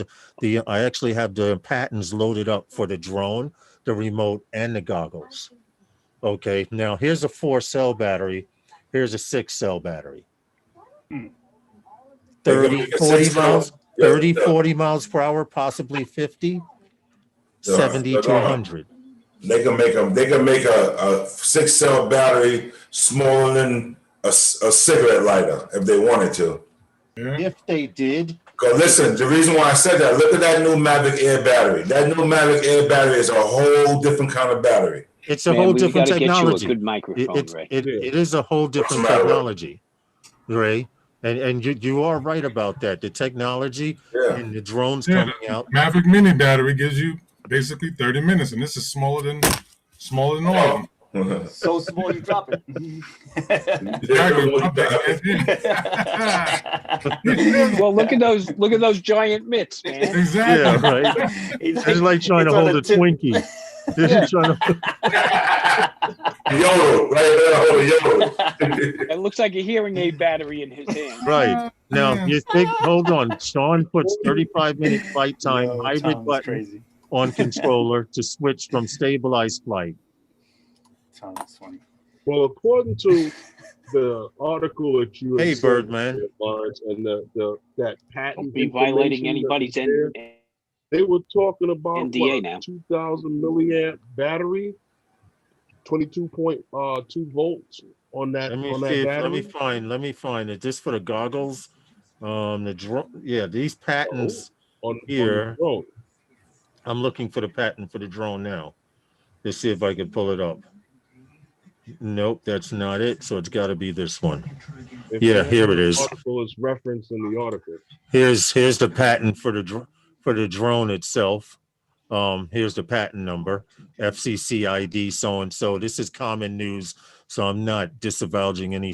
I actually have the patents loaded up for the drone, the remote, and the goggles. Okay. Now here's a 4-cell battery. Here's a 6-cell battery. 30, 40 miles. 30, 40 miles per hour, possibly 50. 70 to 100. They can make a 6-cell battery smaller than a cigarette lighter if they wanted to. If they did. Because listen, the reason why I said that, look at that new Mavic Air battery. That new Mavic Air battery is a whole different kind of battery. It's a whole different technology. Get you a good microphone, it is a whole different technology, Ray. And you are right about that. The technology and the drones coming out. Maverick Mini battery gives you basically 30 minutes, and this is smaller than all of them. So small you drop it. Well, look at those giant mitts, man. Exactly. Yeah, right. It's like trying to hold a Twinkie. This is trying to Yodel, right there, hold a yodel. It looks like a hearing aid battery in his hand. right. Now you think, hold on. Sean puts 35-minute flight time hybrid button crazy. on controller to switch from stabilized flight. Tom's funny. Well, according to the article that you Hey, had sent, Birdman. Lawrence, and that patent Don't be violating anybody's they were talking about NDA now. 2,000 milliamp battery, 22.2 volts on that. Let me on that see. battery. Let me find it. Just for the goggles. The drone. Yeah, these patents on here. the drone. I'm looking for the patent for the drone now. Let's see if I can pull it up. Nope, that's not it. So it's got to be this one. Yeah, here it is. The article is referenced in the article. Here's the patent for the drone itself. Here's the patent number, FCC ID so and so. This is common news, so I'm not disavouching any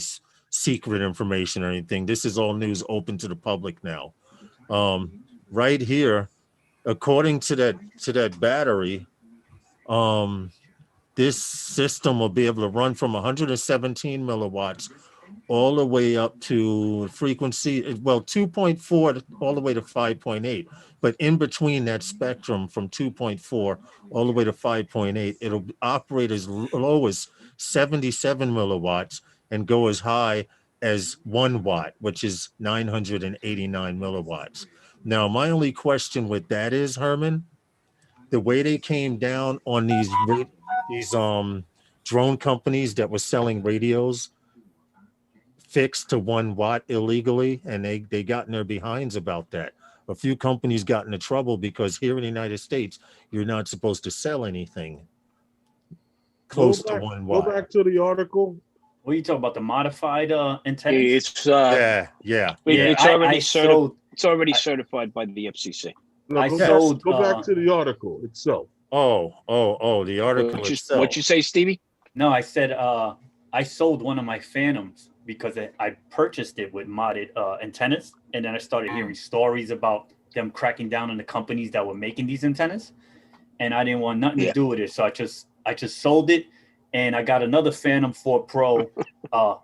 secret information or anything. This is all news open to the public now. Right here, according to that battery, this system will be able to run from 117 milliwatts all the way up to frequency, well, 2.4 all the way to 5.8. But in between that spectrum from 2.4 all the way to 5.8, it'll operate as low as 77 milliwatts and go as high as 1 watt, which is 989 milliwatts. Now, my only question with that is, Herman, the way they came down on these drone companies that were selling radios fixed to 1 watt illegally, and they got in their behinds about that. A few companies got into trouble because here in the United States, you're not supposed to sell anything close to 1 watt. Go back to the article. What are you talking about? The modified antennas? It's it's already certified by the FCC. No, go back to the article itself. Oh, the article itself. What'd you say, Stevie? No, I said I sold one of my Phantoms because I purchased it with modded antennas, and then I started hearing stories about them cracking down on the companies that were making these antennas, and I didn't want nothing to do with it, so I just sold it, and I got another Phantom 4 Pro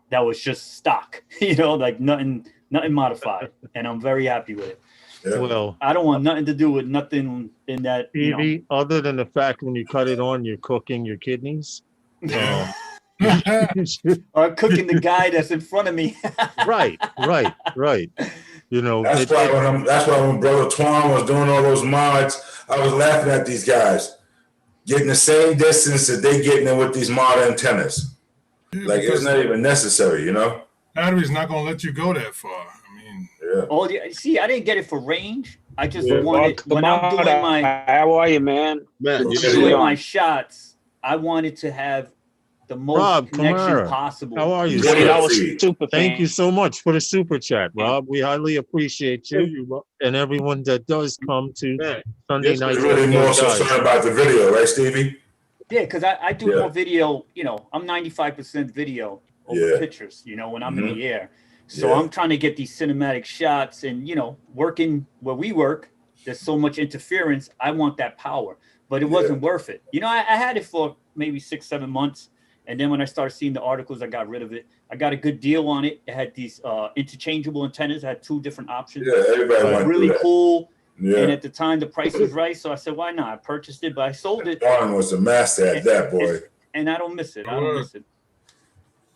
that was just stock, like nothing modified, and I'm very happy with it. Yeah. Well, I don't want nothing to do with nothing in that. Stevie, other than the fact when you cut it on, you're cooking your kidneys. Or cooking the guy that's in front of me. Right. That's why when Brother Twan was doing all those mods, I was laughing at these guys getting the same distance that they getting it with these mod antennas. Like it's not even necessary, Battery's not gonna let you go that far. Yeah. Oh, see, I didn't get it for range. I just wanted when I'm doing how are you, man? Doing my shots. I wanted to have the most connection possible. How are you? Super Thank you so much for the super chat, Rob. We highly appreciate you and everyone that does come to Sunday night. Really more so about the video, right, Stevie? Yeah, because I do more video. I'm 95% video over pictures. When I'm in the air. So I'm trying to get these cinematic shots, and working where we work, there's so much interference. I want that power, but it wasn't worth it. I had it for maybe 6-7 months, and then when I started seeing the articles, I got rid of it. I got a good deal on it. It had these interchangeable antennas. It had 2 different options. Yeah, everybody went really cool. Yeah. And at the time, the price was right, so I said, "Why not?" I purchased it, but I sold it. Juan was a master at that, boy. And I don't miss it. Juan was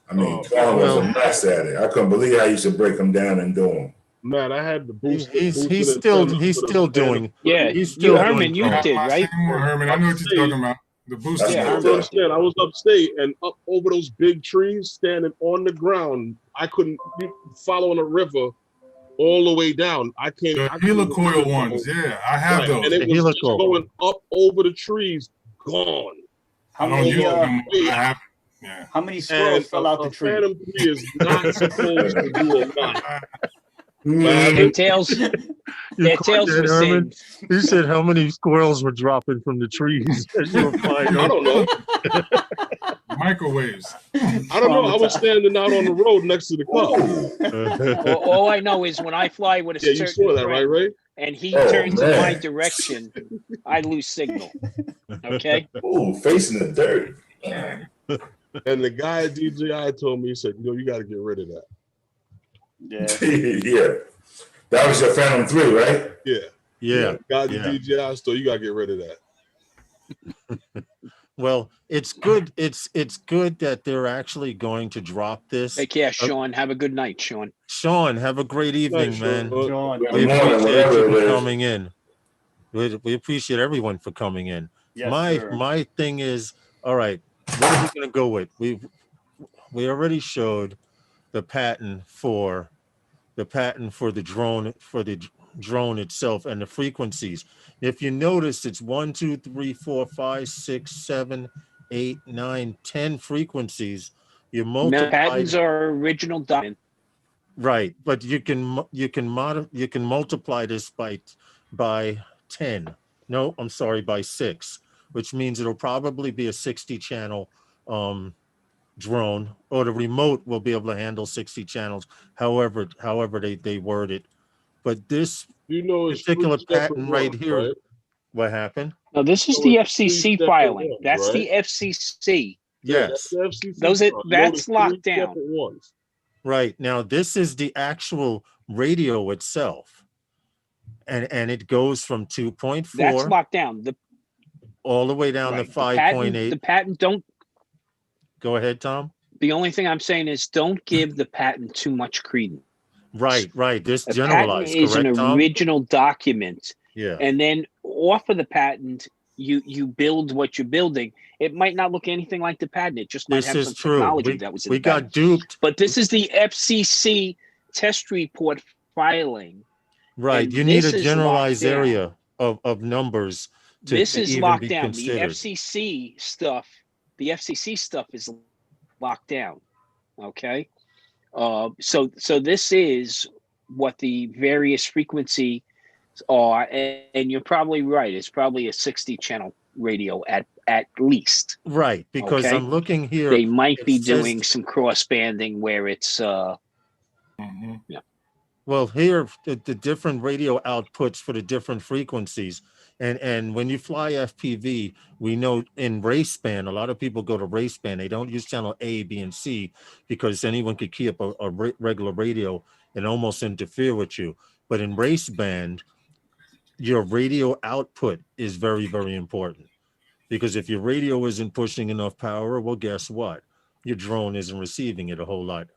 a master at it. I couldn't believe how you should break them down and do them. Man, I had the boost. He's still doing. Yeah, he's still Herman, you did, right? Herman, I know what you're talking about. The boost. I was upstate and up over those big trees, standing on the ground. I couldn't be following a river all the way down. I can't. The helicoil ones, yeah, I have those. And it was going up over the trees, gone. I don't use them. Yeah. How many squirrels And fell out the tree? Phantom 3 is not supposed to do a lot. Their tails, You their caught tails that, were Herman? saved. He said how many squirrels were dropping from the trees as you were flying I over. don't know. Microwaves. I don't know. I was standing out on the road next to the car. All I know is when I fly with a Yeah, you certain saw that, right, friend Ray? and he Oh, turns in my man. direction, I lose signal. Okay. Ooh, facing the dirt. And the guy at DJI told me, he said, you got to get rid of that. Yeah. Yeah. That was your Phantom 3, right? Yeah. Yeah. Guy at the Yeah. DJI store, you got to get rid of that. Well, it's good. It's good that they're actually going to drop this. Take care, Sean. Have a good night, Sean. Sean, have a great evening, Nice, man. Sean. John. Good We morning, appreciate whatever you it for is. coming in. We appreciate everyone for coming in. Yes, sir. My thing is, all right, what are we gonna go with? We already showed the patent for the drone itself and the frequencies. If you notice, it's 1, 2, 3, 4, 5, 6, 7, 8, 9, 10 frequencies. You multiply Patents are original document. right, but you can multiply this by 10. No, I'm sorry, by 6, which means it'll probably be a 60 channel drone, or the remote will be able to handle 60 channels, however they word it. But this It's particular 3 separate patent right ones, here, right? what happened? No, this is So the it's 3 FCC separate filing. ones, That's right? the FCC. Yeah, that's Yes, the FCC. Those file. that's 3 locked down. separate ones. right. Now this is the actual radio itself, and it goes from That's 2.4 locked down. all the way down to 5.8. The patent don't. Go ahead, Tom. The only thing I'm saying is don't give the patent too much credence. Right. This A patent generalized, is correct, an Tom? original document, Yeah. and then off of the patent, you build what you're building. It might not look anything like the patent. It just might This have is some true. technology that was in We the patent. got duped. But this is the FCC test report filing. Right. And You need this a is generalized locked down. area of numbers This to is even locked be down. considered. The FCC stuff is locked down. Okay. So this is what the various frequency are, and you're probably right. It's probably a 60 channel radio at least. Right, because Okay. I'm looking here. They might it be says- doing some cross banding where it's Well, here the different radio outputs for the different frequencies, and when you fly FPV, we know in race band, a lot of people go to race band. They don't use channel A, B, and C because anyone could key up a regular radio and almost interfere with you. But in race band, your radio output is very, very important, because if your radio isn't pushing enough power, well, guess what? Your drone isn't receiving it a whole lot.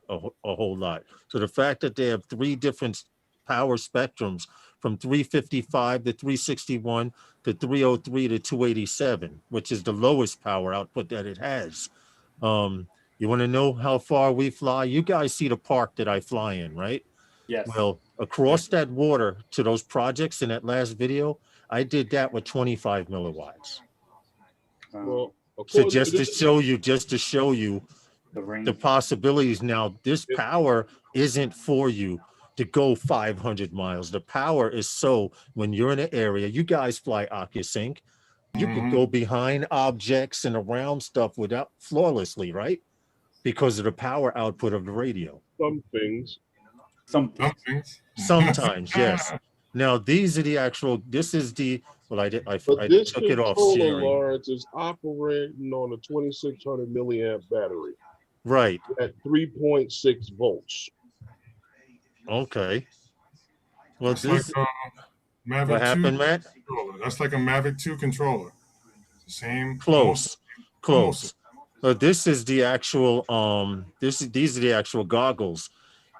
So the fact that they have 3 different power spectrums from 355 to 361 to 303 to 287, which is the lowest power output that it has. You want to know how far we fly? You guys see the park that I fly in, right? Yes. Well, across that water to those projects in that last video, I did that with 25 milliwatts. Well, So according just to show you The range. the possibilities. Now, this power isn't for you to go 500 miles. The power is so when you're in an area, you guys fly OcuSync, you can go behind objects and around stuff without flawlessly, right? Because of the power output of the radio. some things. Sometimes, yes. Now, these are the actual, this is the, well, I But this took it off controller, sharing. Lawrence, is operating on a 2600 milliamp battery Right. at 3.6 volts. Okay. Well, That's this, like Mavic what 2 happened, Matt? controller. That's like a Mavic 2 controller. Same. Close. almost. But this is the actual, these are the actual goggles.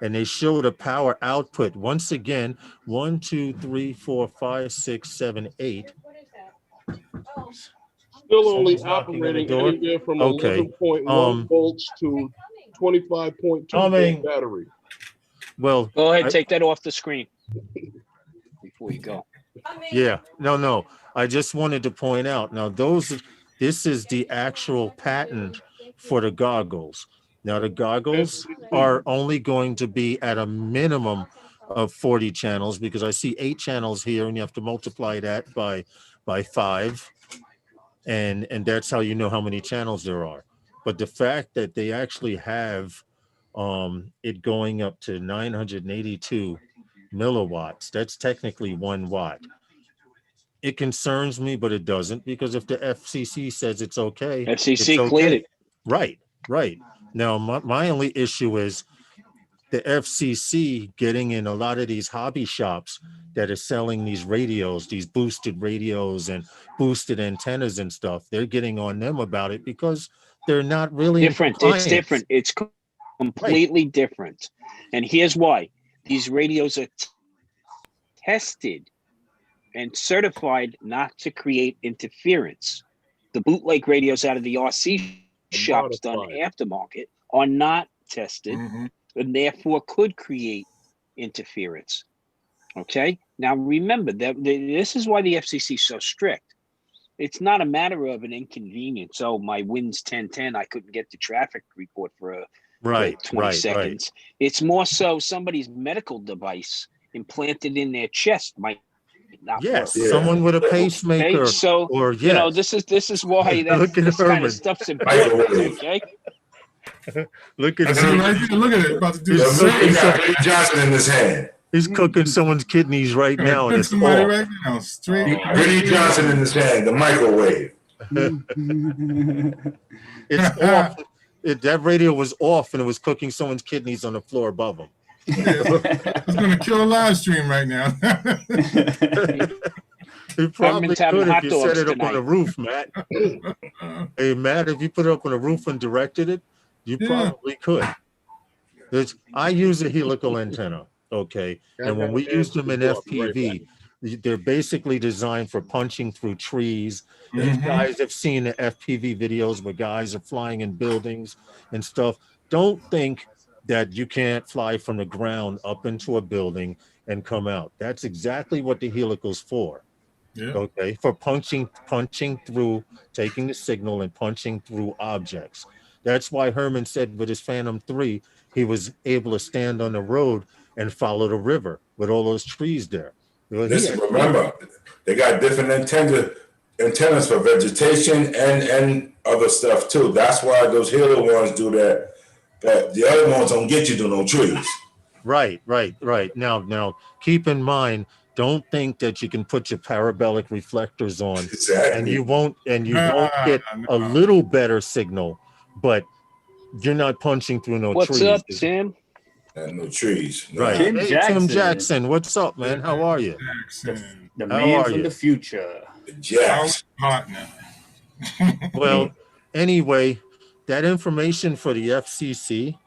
And they show the power output. Once again, 1, 2, 3, 4, 5, 6, 7, 8. Still only Someone's knocking on the operating door? anywhere from Okay. 11.1 volts to 25.2 Coming. volt battery. Well, go ahead, take that off the screen before you go. yeah, no. I just wanted to point out now, this is the actual patent for the goggles. Now the goggles are only going to be at a minimum of 40 channels, because I see 8 channels here, and you have to multiply that by 5, and that's how you know how many channels there are. But the fact that they actually have it going up to 982 milliwatts, that's technically 1 watt. It concerns me, but it doesn't, because if the FCC says it's okay, FCC it's cleared okay. it. Right. Now, my only issue is the FCC getting in a lot of these hobby shops that are selling these radios, these boosted radios and boosted antennas and stuff. They're getting on them about it because they're not really Different. It's different. It's completely different. And here's why. These radios are tested and certified not to create interference. The bootleg radios out of the RC shops done aftermarket are not tested, and therefore could create interference. Okay? Now remember that this is why the FCC is so strict. It's not a matter of an inconvenience. Oh, my wind's 1010. I couldn't get the traffic report for 20 seconds. It's more so somebody's medical device implanted in their chest might not work. Someone with a pacemaker. Okay? So, you know, this is why this kind of stuff's important. Okay. Look at him. Look at it. About to do He's got Billy Johnson in his hand. He's cooking someone's kidneys right now. And it's right now. Straight. Billy Johnson in his hand. The microwave. It's off. That radio was off, and it was cooking someone's kidneys on the floor above him. It's going to kill a live stream right now. You probably could if you set it up on a roof, Matt. Hey, Matt, if you put it up on a roof and directed it, you probably could. I use a helical antenna, okay? And when we use them in FPV, they're basically designed for punching through trees. You guys have seen the FPV videos where guys are flying in buildings and stuff. Don't think that you can't fly from the ground up into a building and come out. That's exactly what the helical's for. Okay, for punching through, taking the signal and punching through objects. That's why Herman said with his Phantom 3, he was able to stand on the road and follow the river with all those trees there. Listen, remember, they got different antennas for vegetation and other stuff too. That's why those helo ones do that. But the other ones don't get you to no trees. Right. Now, keep in mind, don't think that you can put your parabolic reflectors on and you won't get a little better signal, but you're not punching through no trees. What's up, Sam? And no trees. No. Right. Tim Jackson, what's up, man? How are you? The man from the future. Jackson. Partner. Well, anyway, that information for the FCC,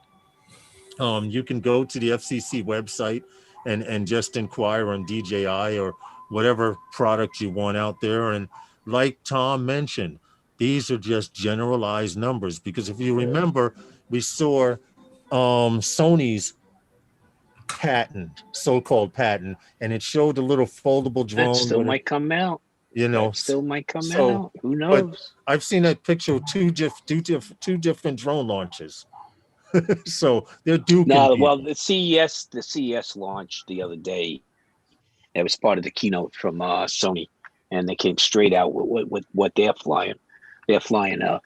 you can go to the FCC website and just inquire on DJI or whatever product you want out there. And like Tom mentioned, these are just generalized numbers, because if you remember, we saw Sony's so-called patent, and it showed a little foldable drone. That still might come out. You know, still might come out. Who knows? But I've seen that picture of two different drone launches. So they're duking. No, well, the CES launch the other day. It was part of the keynote from Sony, and they came straight out with what they're flying. They're flying a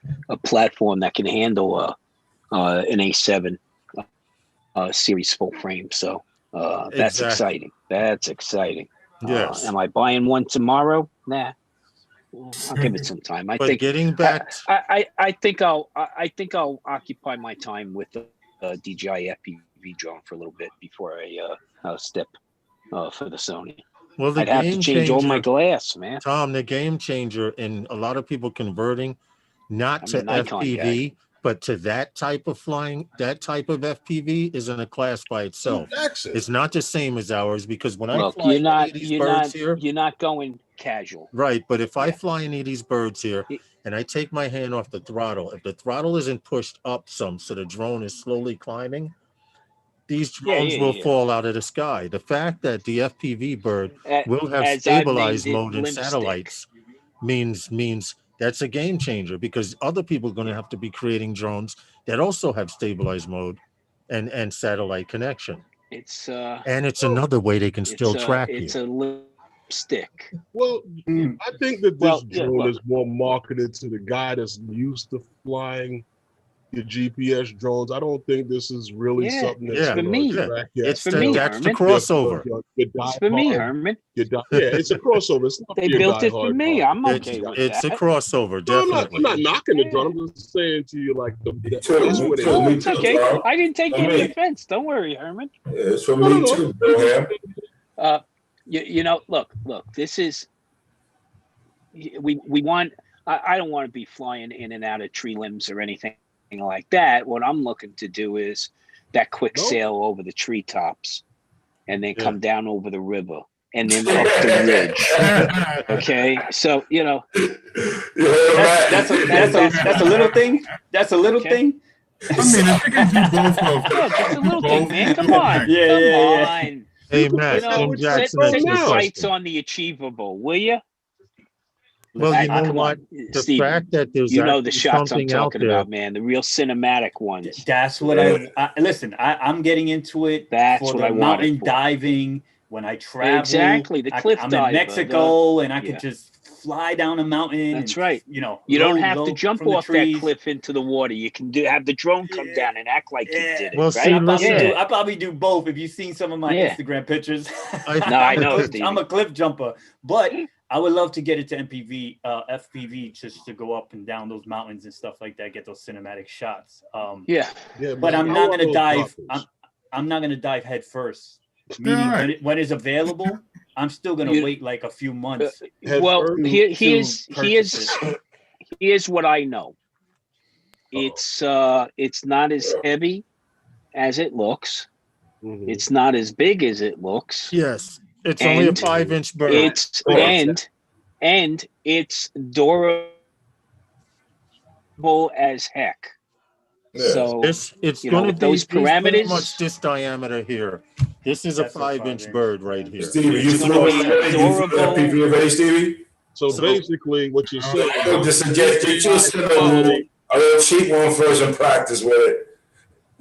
platform that can handle an A7 series full frame. So that's exciting. That's exciting. Yes. Am I buying one tomorrow? Nah. I'll give it some time. I think getting back. I think I'll occupy my time with the DJI FPV drone for a little bit before I step for the Sony. Well, I'd have to change all my glass, man. Tom, the game changer in a lot of people converting not to FPV, but to that type of flying, that type of FPV is in a class by itself. It's not the same as ours, because when I fly any of these birds here, you're not going casual. Right, but if I fly any of these birds here and I take my hand off the throttle, if the throttle isn't pushed up some so the drone is slowly climbing, these drones will fall out of the sky. The fact that the FPV bird will have stabilized mode in satellites means that's a game changer because other people are going to have to be creating drones that also have stabilized mode and satellite connection. It's And it's another way they can still track it's you. a lipstick. Well, Mm. I think that this Well, yeah, drone look. is more marketed to the guy that's used to flying the GPS drones. I don't think this is really Yeah, something it's that's for gonna me. attract your- It's for me, That's the Herman. crossover. It's for me, Herman. Yeah, it's a crossover. It's not They for your built it for diehard me. market. I'm okay with It's that. a crossover, No, I'm definitely. not knocking the drone. I'm just saying to you, like the Me too, place me where they too. No, Me it's too, okay. Carl. I didn't take For any me. offense. Don't worry, Herman. Yeah, it's for No, me no, too, Bill. You know, look. This is we want. I don't want to be flying in and out of tree limbs or anything like that. What I'm looking to do is that quick Nope. sail over the treetops, and then Yeah. come down over the river, and then up the ridge. Okay, so you know. That's a little thing. That's a little Okay. thing. I mean, if you can do both of Yeah, just a little both, thing, man. Come do on, it. Yeah, come yeah, yeah. on. Hey, You Matt, know, Jim set Jackson asked your a sights question. on the achievable, will you? Well, you know Come what? on, The Steven, fact that there's you know the actually shots I'm something out talking there. about, man. The real cinematic ones. That's what I listen. I'm getting into it That's for what the I want mountain it for. diving. When I travel, Exactly, the cliff I'm diver, in Mexico, and I yeah. could just fly down a mountain. That's and, right. You know, You don't low, have to low jump from the off that trees. cliff into the water. You can have the drone come Yeah. down and act like you Yeah. did it, Well, right? see, listen. I probably do both. If you've seen some of my Yeah. Instagram pictures, No, I know, I'm Stevie. a cliff jumper, but I would love to get into FPV, just to go up and down those mountains and stuff like that, get those cinematic shots. Yeah. Yeah, But man, I'm I not love gonna those dive. droppers. I'm not gonna dive head first. Meaning Right. when it's available, I'm still gonna You- wait like a few months. Head Well, first? here's what I know. It's not as heavy as it looks. Mhm. It's not as big as it looks. Yes, it's only a And 5-inch bird. It's and it's durable as heck. Yeah. So It's you know, going to with be those pretty parameters, much this diameter here. This is That's a a 5-inch 5-inch. bird right here. Stevie, you It's flew gonna it be already? You flew durable. FPV already, Stevie? So So- basically, what you're saying, I just suggest you just send a little cheap one first and practice with it.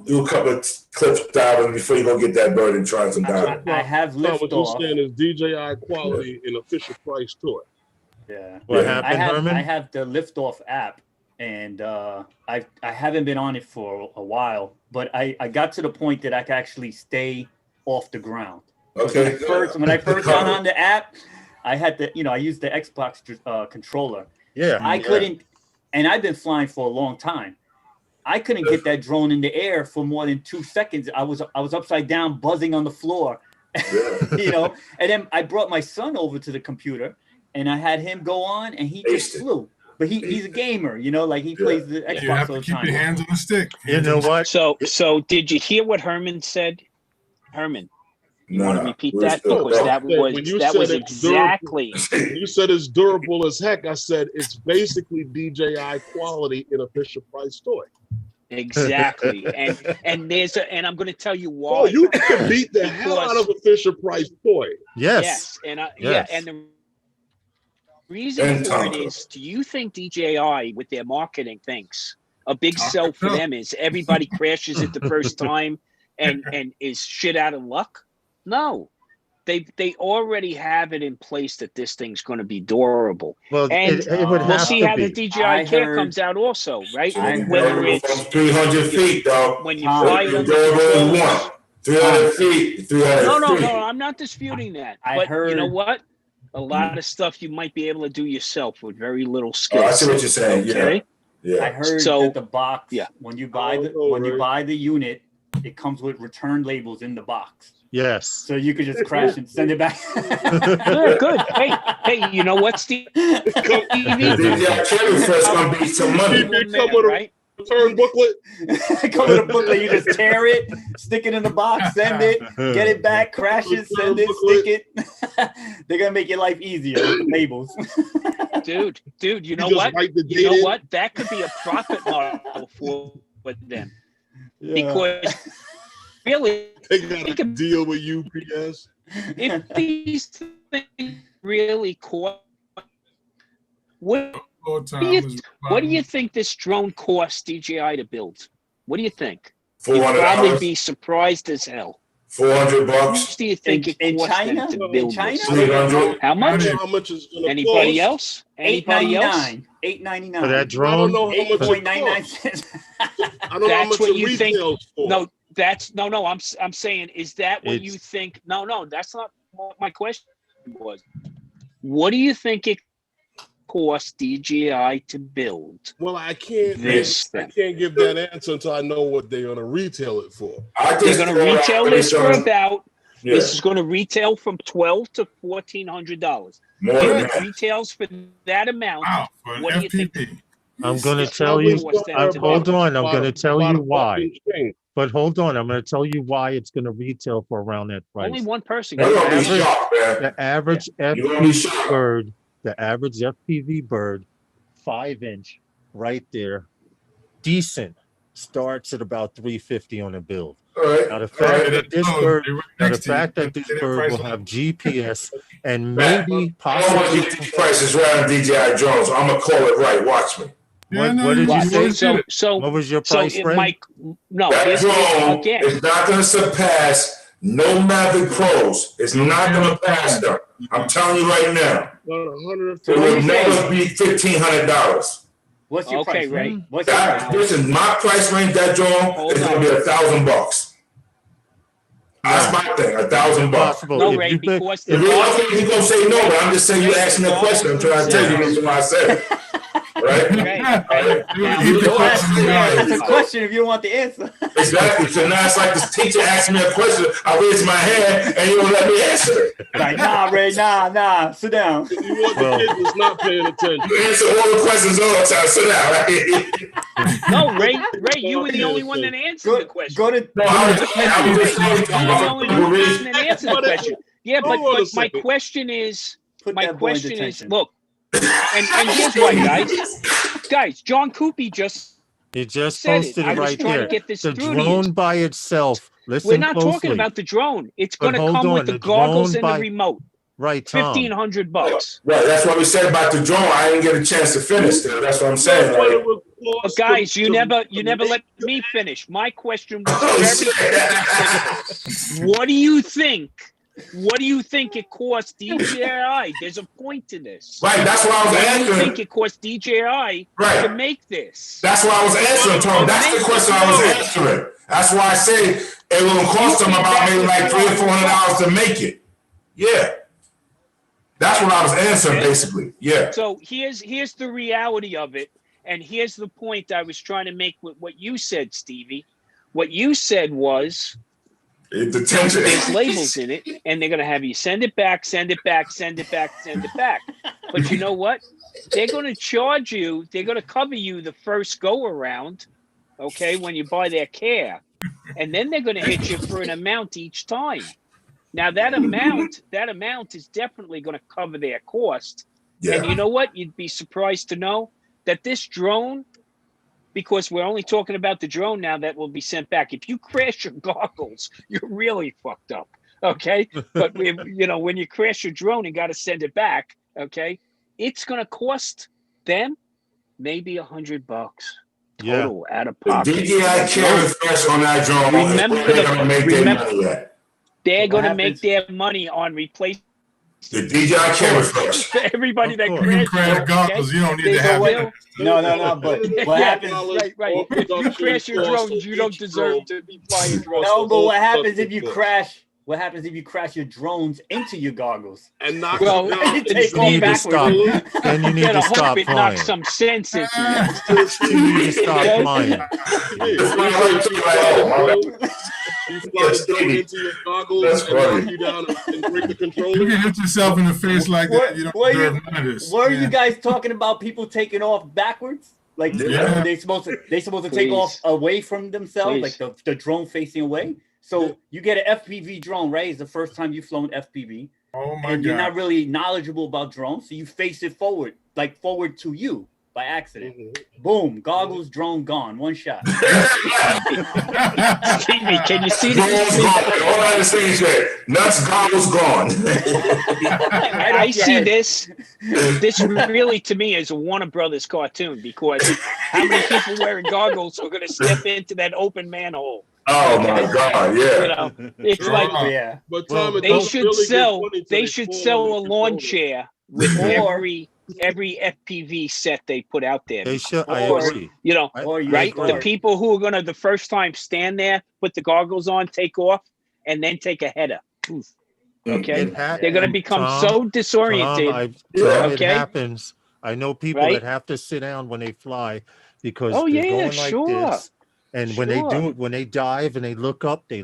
Do a couple of clips diving before you go get that bird and try some diving. I have no, what you're liftoff. saying is DJI quality and official price to it. Yeah. What Yeah. happened, Herman? I have the liftoff app, and I haven't been on it for a while, but I got to the point that I can actually stay off the ground. Okay. When I first got on the app, I had I used the Xbox controller. Yeah. I couldn't, and I've been flying for a long time. I couldn't get that drone in the air for more than 2 seconds. I was upside down, buzzing on the floor, Yeah. And then I brought my son over to the computer, and I had him go on, and he just flew. But he's a gamer, like he plays the Xbox You have all to the keep time. your hands on the stick. You know what? So did you hear what Herman said? Herman, you want to repeat that? still Because talking. When you said was it's durable- exactly When you said it's durable as heck, I said it's basically DJI quality in official price toy. exactly. And I'm going to tell you why. Oh, you can beat the hell out of official price toy. Yes. and Yes. and the reason And for it Tonka. is, do you think DJI with their marketing thinks a big sell for them is everybody crashes it the first time and is shit out of luck? No. They already have it in place that this thing's going to be durable. Well, And it would we'll have see to how the be. DJI I Care heard- comes out also, right? I Whether heard- it's From 300 feet, dog. when you fly it You're on the durable as controllers. one. 300 feet. 300 No, feet. I'm not disputing that. I But you know heard- what? A lot of stuff you might be able to do yourself with very little skill. Oh, I see what you're saying. Okay. Yeah. I heard So- that the box, Yeah. when you buy the Oh, you right. buy the unit, it comes with return labels in the box, Yes. so you could just crash and send it back. Good. Hey, you know what, Steve? DJI Carry first gonna be some money. They come with a Right? return booklet. Come with a booklet, you just tear it, stick it in the box, send it, get it back, crash it, send it, stick it. They're gonna make your life easier with labels. Dude, you know just what? write the You know date in. what? That could be a profit model for them. Yeah. Because really, They got a Think of- deal with UPS. if these things really caught, what What do you think this drone cost DJI to build? What do you think? $400. You'd probably be surprised as hell. $400. How much do you think In it cost China? them to In build China? this? 300. How much? How much is going to Anybody else? Anybody else? $8.99. For that I drone? don't know how much it 8.99 costs. cents. I don't know how That's much what it you think. retails for. No, that's no. I'm saying, is that what you It's- think? No, that's not what my question was. What do you think it cost DJI to build? Well, I can't This I thing. can't give that answer until I know what they're going to retail it for. They're going to retail this for about. Yeah, This is going to retail from $1,200 to $1,400. more If than it that. retails for that amount, Wow, for an what do you think? FPV. I'm going to It's tell probably you. somewhere Hold on. I'm about going to tell about you a why. fucking change. But hold on. I'm going to tell you why it's going to retail for around that price. Only one person. You're gonna be Average- shocked, man. The average You're gonna be shocked. bird, the average FPV bird, 5-inch, right there, decent, starts at about $350 on a build. All right. Now the All fact right. that this Oh, bird, they were now the next to you. fact that this They didn't bird price will them. have GPS and Matt, maybe I don't want possibly. to get these prices right on DJI drones. I'm gonna call it right. Watch me. Yeah, no, What did you Well, say? so What was your so price, it Fred? might no. That Here's drone again. is not gonna surpass no Mavic Pros. It's not gonna pass them. I'm telling you right now. About It will $150. never be $1,500. What's your Okay, price, Ray? Ray. What's your That price? this is my price range. That drone Hold is gonna on. be $1,000. That's my thing. $1,000. Possible. No, If Ray, you bid- because If you're okay, you gonna say no, but I'm just saying you asked me a question. I'm trying to tell you the reason why I said it. Right? Okay. Yeah. Now, Keep the don't ask question me going. That's a question if you don't want the answer. Exactly. So now it's like this teacher asked me a question. I raised my hand and you don't let me answer it. Like, nah, Ray, nah. Sit down. If you want the kid that's not paying attention. You answer all the questions all the time. Sit down, right? No, Ray, you were the only one that answered the question. Go to No, I was just You were the only one saying. that answered the question. Yeah, but Hold on a my second. question is, put my that boy in question is, detention. look, and here's why, guys, John Coopy just You just said it. posted I it was right trying there. to get this The through to you. drone by itself. Listen We're not closely. talking about the drone. It's But going to hold come on, with the the goggles drone and the by- remote. Right, Tom. $1,500. Right, that's what we said about the drone. I didn't get a chance to finish there. That's what I'm saying. What it Like, would But cost guys, to- you to never make let me finish. My question was oh, very shit. simple. What do you think? What do you think it costs DJI? There's a point to this. Right, that's why I was What do you answering. think it costs DJI to Right. make this? That's why I was answering, Tom. That's the question I was answering. That's why I say it will cost them about maybe like $300 or $400 to make it. Yeah. That's what I was answering, basically. Yeah. So here's the reality of it, and here's the point I was trying to make with what you said, Stevie. What you said was The tension. there's labels in it, and they're going to have you send it back, send it back, send it back, send it back. But you know what? They're going to charge you. They're going to cover you the first go around, okay, when you buy their care, and then they're going to hit you for an amount each time. Now that amount is definitely going to cover their cost. And Yeah. you know what? You'd be surprised to know that this drone, because we're only talking about the drone now that will be sent back. If you crash your goggles, you're really fucked up. Okay. But when you crash your drone and got to send it back, okay, it's going to cost them maybe $100 total out of The pocket. DJI carry fresh on that drone. They're going to make their money at. They're What going to happens- make their money on replacing The DJI camera fresh. for everybody that Of You can crashes. crash goggles. You don't need They to have go it. No. But what happens? Right. If you crash your drones, you don't deserve to be flying drones. No, but what happens if you crash? What happens if you crash your drones into your goggles? and knock Well, it down. you take You need to backwards. stop. Then you need Better to hope stop it flying. knocks some sense into you. You need to stop flying. You fly the drone into your goggles That's and funny. knock you down and break the You controller. can hit yourself in the face like What- that. You don't what deserve you- none of this. Were Yeah. you guys talking about people taking off backwards? Like Yeah. they supposed to take Please. off away from themselves, Please. like the drone facing away. So you get an FPV drone, right? It's the first time you've flown FPV, Oh my and you're God. not really knowledgeable about drones, so you face it forward, like forward to you by accident. Boom, goggles, drone gone, one shot. Stevie, can you see Drone's this? gone. All I understand is that nuts, goggles gone. I see this. This really, to me, is a Warner Brothers cartoon because how many people wearing goggles are going to step into that open manhole? Oh my God! Yeah. You know, it's like Yeah. But Well, Tom, it they don't should really get sell. funny till They they should fall sell on a the lawn controller. chair with Or- every FPV set they put out there. They should. I Or- agree. You know, Or you right? agree. The people who are going to the first time stand there, put the goggles on, take off, and then take a header. Oof. Okay, It ha- they're going to become Tom, so disoriented. Tom, it Okay. happens. I know people Right? that have to sit down when they fly because Oh, they're yeah, going like sure. this. And when they Sure. do it, when they dive and they look up, I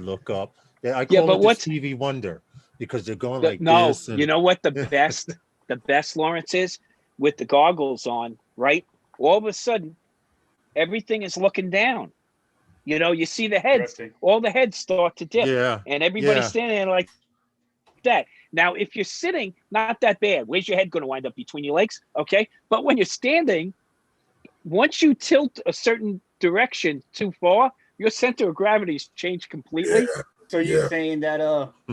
Yeah, call but it the what's- Stevie Wonder because they're going The- like no, this. And you know what the best Lawrence is with the goggles on, right? All of a sudden, everything is looking down. You know, you see the heads, Interesting. all the heads start to dip, yeah, and everybody's yeah. standing there like that. Now, if you're sitting, not that bad. Where's your head going to wind up between your legs? Okay, but when you're standing, once you tilt a certain direction too far, your center of gravity's changed completely. So you're Yeah. saying that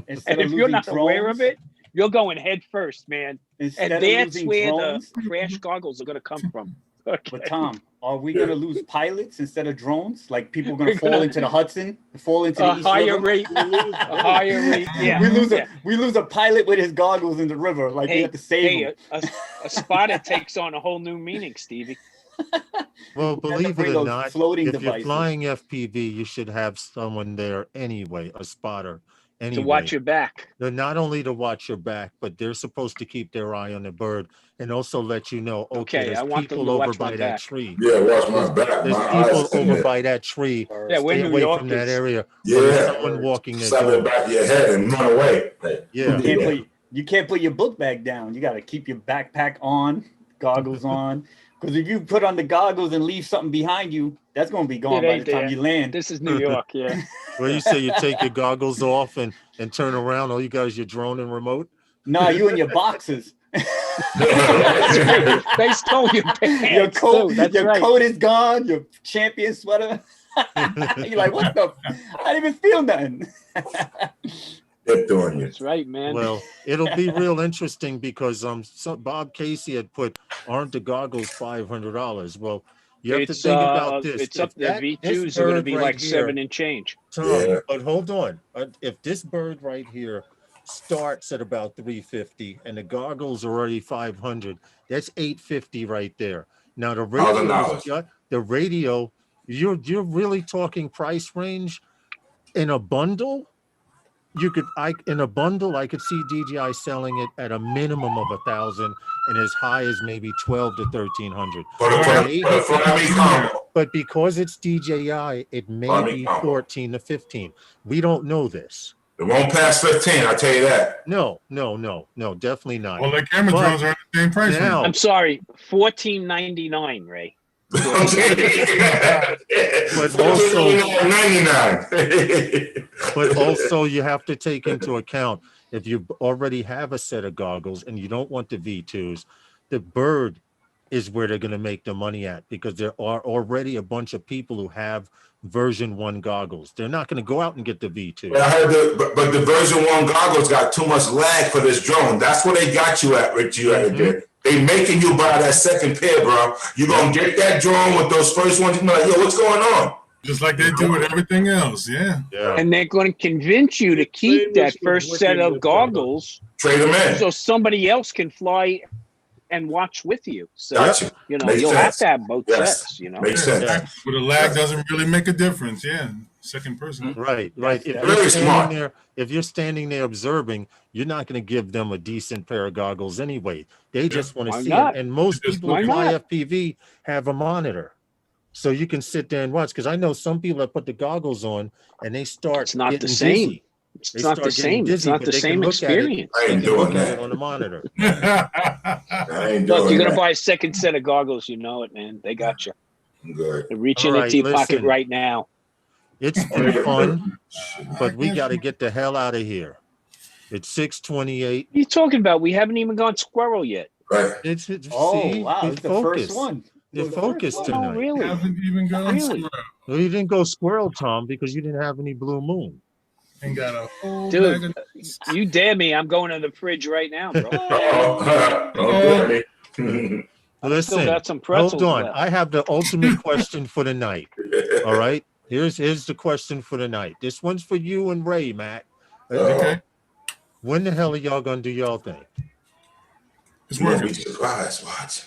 instead And of if you're losing not aware drones, of it, you're going head first, man. instead And of that's losing where drones, the crash goggles are going to come from. Okay. but Tom, are we gonna lose pilots instead of drones? Like people gonna We're fall gonna- into the Hudson, fall into the a East higher River? rate, a higher rate. Yeah. We lose a pilot with his goggles in the river. Like we Hey, have to save hey, him. a spotter takes on a whole new meaning, Stevie. Well, believe bring it or those not, floating if you're devices. flying FPV, you should have someone there anyway, a spotter. Anyway, To watch your back. they're not only to watch your back, but they're supposed to keep their eye on the bird and also let you know, okay, Okay, I there's want them people to over watch my by that back. tree. Yeah, watch my back. There's My people eyes. over by that tree. Yeah, we're Stay New away from that Yorkers. area. Yeah. There's someone walking their Slap it dog. back of your head and run away. Like, Yeah. who did that? You can't put your book bag down. You got to keep your backpack on, goggles on. Because if you put on the goggles and leave something behind you, that's going to be gone It by ain't the time there. you land. This is New York, yeah. Well, you say you take your goggles off and turn around. All you got is your drone and remote. No, you in your boxes. That's right. They stole your pants. Your coat, too. That's your right. coat is gone. Your champion sweater. You're like, what the? I didn't even feel nothing. They're doing you. That's right, man. Well, it'll be real interesting because Bob Casey had put, aren't the goggles $500? Well, you have to think about this. It's up If there. this V2s are going to bird be right like here- 7 and change. Tom, Yeah. but hold on. If this bird right here starts at about 350 and the goggles are already 500, that's 850 right there. Now the radio, you're really talking price range in a bundle. In a bundle, I could see DJI selling it at a minimum of 1,000 and as high as maybe 12 to 1,300. But because it's DJI, it may be 14 to 15. We don't know this. It won't pass 15, I'll tell you that. No, definitely not. Well, the camera drones are at the same price. Now- I'm sorry, $14.99, Ray. But also, 99. but also you have to take into account if you already have a set of goggles and you don't want the V2s, the bird is where they're going to make the money at because there are already a bunch of people who have version 1 goggles. They're not going to go out and get the V2. But I heard but the version 1 goggles got too much lag for this drone. That's what they got you at, Rich. They making you buy that second pair, bro. You gonna get that drone with those first ones. You know, like, yo, what's going on? Just like they do with everything else. Yeah. And they're going to convince you to keep that first set of goggles Trade them in. so somebody else can fly and watch with you. So, Gotcha. you know, Makes you'll sense. have to have both Yes. sets, you know. Makes sense. Yeah. But the lag doesn't really make a difference. Yeah. Second person. Right. That's If very you're smart. standing there, if you're standing there observing, you're not going to give them a decent pair of goggles anyway. They just want to Why see not? it. And most Just people who why fly not? FPV have a monitor. So you can sit there and watch. Because I know some people that put the goggles on and they start It's not the getting same. dizzy. It's They not start the getting same. It's dizzy, not but the they can same look at it. experience. I They ain't can look doing at it that. on the monitor. I ain't Look, doing you're going to that. buy a second set of goggles. You know it, man. They got you. I'm good. They're reaching All right, into your pocket listen. right now. It's been fun, but we got to get the hell out of here. It's 6:28. What are you talking about? We haven't even gone squirrel yet. Right. It's Oh, see, wow. we It's the focus. first one. You're It was the first focused one. Oh, tonight. really? Haven't even gone Really? squirrel. Well, you didn't go squirrel, Tom, because you didn't have any blue moon. and got a whole Dude, bag of you dare me? I'm going to the fridge right now, bro. Okay. I still Listen, got some pretzels hold on. left. I have the ultimate question for the night. All right. Here's the question for the night. This one's for you and Ray, Matt. Okay. When the hell are y'all gonna do y'all thing? It's You won't working. be surprised. Watch.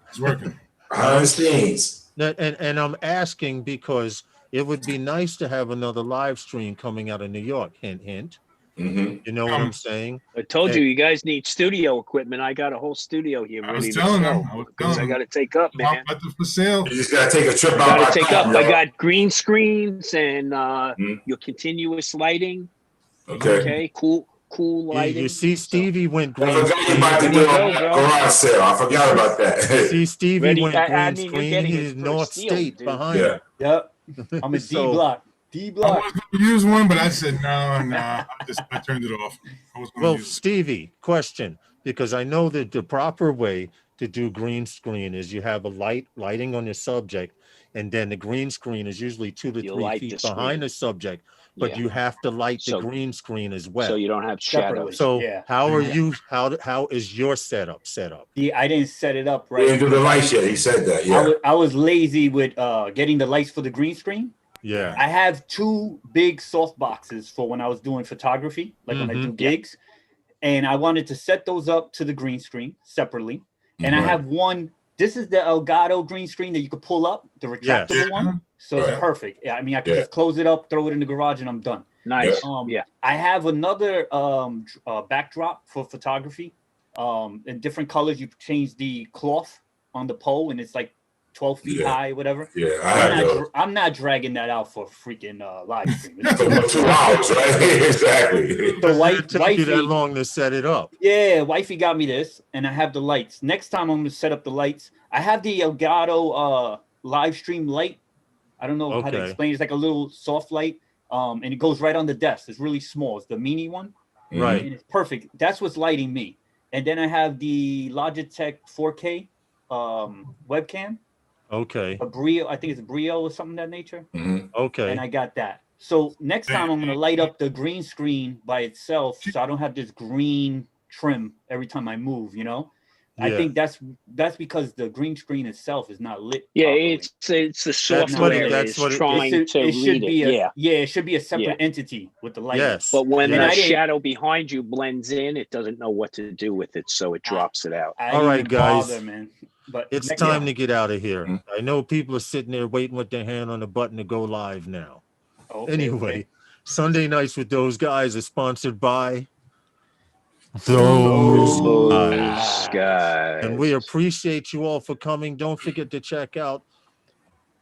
It's working. Behind the scenes. And I'm asking because it would be nice to have another live stream coming out of New York. Hint, hint. Mm-hmm. You know what I'm saying? I told you guys need studio equipment. I got a whole studio here I ready was to telling go. them. I was Because telling I got them. to take up, man. About for sale. You just gotta take a trip I out got by to take car, up. yo. I got green screens and Mhm. your continuous lighting. Okay. Okay, cool lighting. You see, Stevie went I green forgot you about to screen. do Go, a bro. garage sale. I forgot about that. See, Stevie Ready? went I green mean, you're screen. getting He's it for North steel, State dude. behind Yeah. him. Yep. I'm a D So- block. D I block. was going to use one, but I said no. I turned it off. I was going to Well, use it. Stevie, question, because I know that the proper way to do green screen is you have a lighting on your subject, and then the green screen is usually 2 to You 3 light feet the behind screen. the subject, but Yeah. you have to light the So- green screen as well. So you don't have Separately. shadows. So Yeah. how are you? How is your setup set up? I didn't set it up He right. didn't do the lights yet. He said that. Yeah. I was lazy with getting the lights for the green screen. Yeah. I have 2 big soft boxes for when I was doing photography, like when I do gigs. And I wanted to set those up to the green screen separately. And I Right. have one. This is the Elgato green screen that you could pull up, the retractable Yes. one. So Right. it's perfect. Yeah, I mean, I can Yeah. just close it up, throw it in the garage, and I'm done. Nice. Yeah. I have another backdrop for photography. In different colors, you change the cloth on the pole, and it's like 12 feet Yeah. high, whatever. Yeah. I had those. I'm not dragging that out for freaking live stream. For about 2 hours, right? Exactly. The It took you that wifey, long to set it up. yeah, wifey got me this, and I have the lights. Next time I'm gonna set up the lights. I have the Elgato live stream light. I don't know how to Okay. explain. It's like a little soft light, and it goes right on the desk. It's really small. It's the mini one, Right. and it's perfect. That's what's lighting me. And then I have the Logitech 4K webcam, Okay. a Brio. I think it's a Brio or something of that nature. Mhm. Okay. And I got that. So next time I'm gonna light up the green screen by itself, so I don't have this green trim every time I move. You know, I Yeah. think that's because the green screen itself is not lit. Yeah, properly. it's the That's what it- software that's is what it- trying It to should read be it. it should be a separate entity with the light. Yes. But when And the I didn't- shadow behind you blends in, it doesn't know what to do with it, so it drops it out. I All didn't right, even guys. bother, man. But It's next time time. to get out of here. Mhm. I know people are sitting there waiting with their hand on the button to go live now. Okay, Anyway, okay. Sunday Nights with Those Guys is sponsored by Those Those guys. And we appreciate you all for coming. Don't forget to check out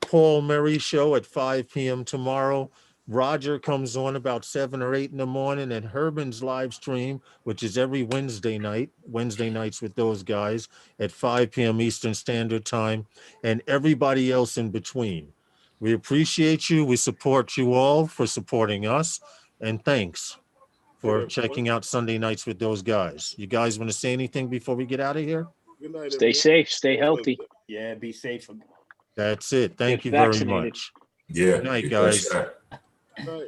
Paul Murray show at 5 p.m. tomorrow. Roger comes on about 7 or 8 in the morning, and Herman's live stream, which is every Wednesday nights with those guys at 5 p.m. Eastern Standard Time, and everybody else in between. We appreciate you. We support you all for supporting us, and thanks for checking out Sunday Nights with Those Guys. You guys want to say anything before we get out of here? Good night, Stay everyone. safe, stay healthy. Yeah, be safe. That's it. Thank Get you very vaccinated. much. Yeah. Good night, Get that guys. shot. Good night.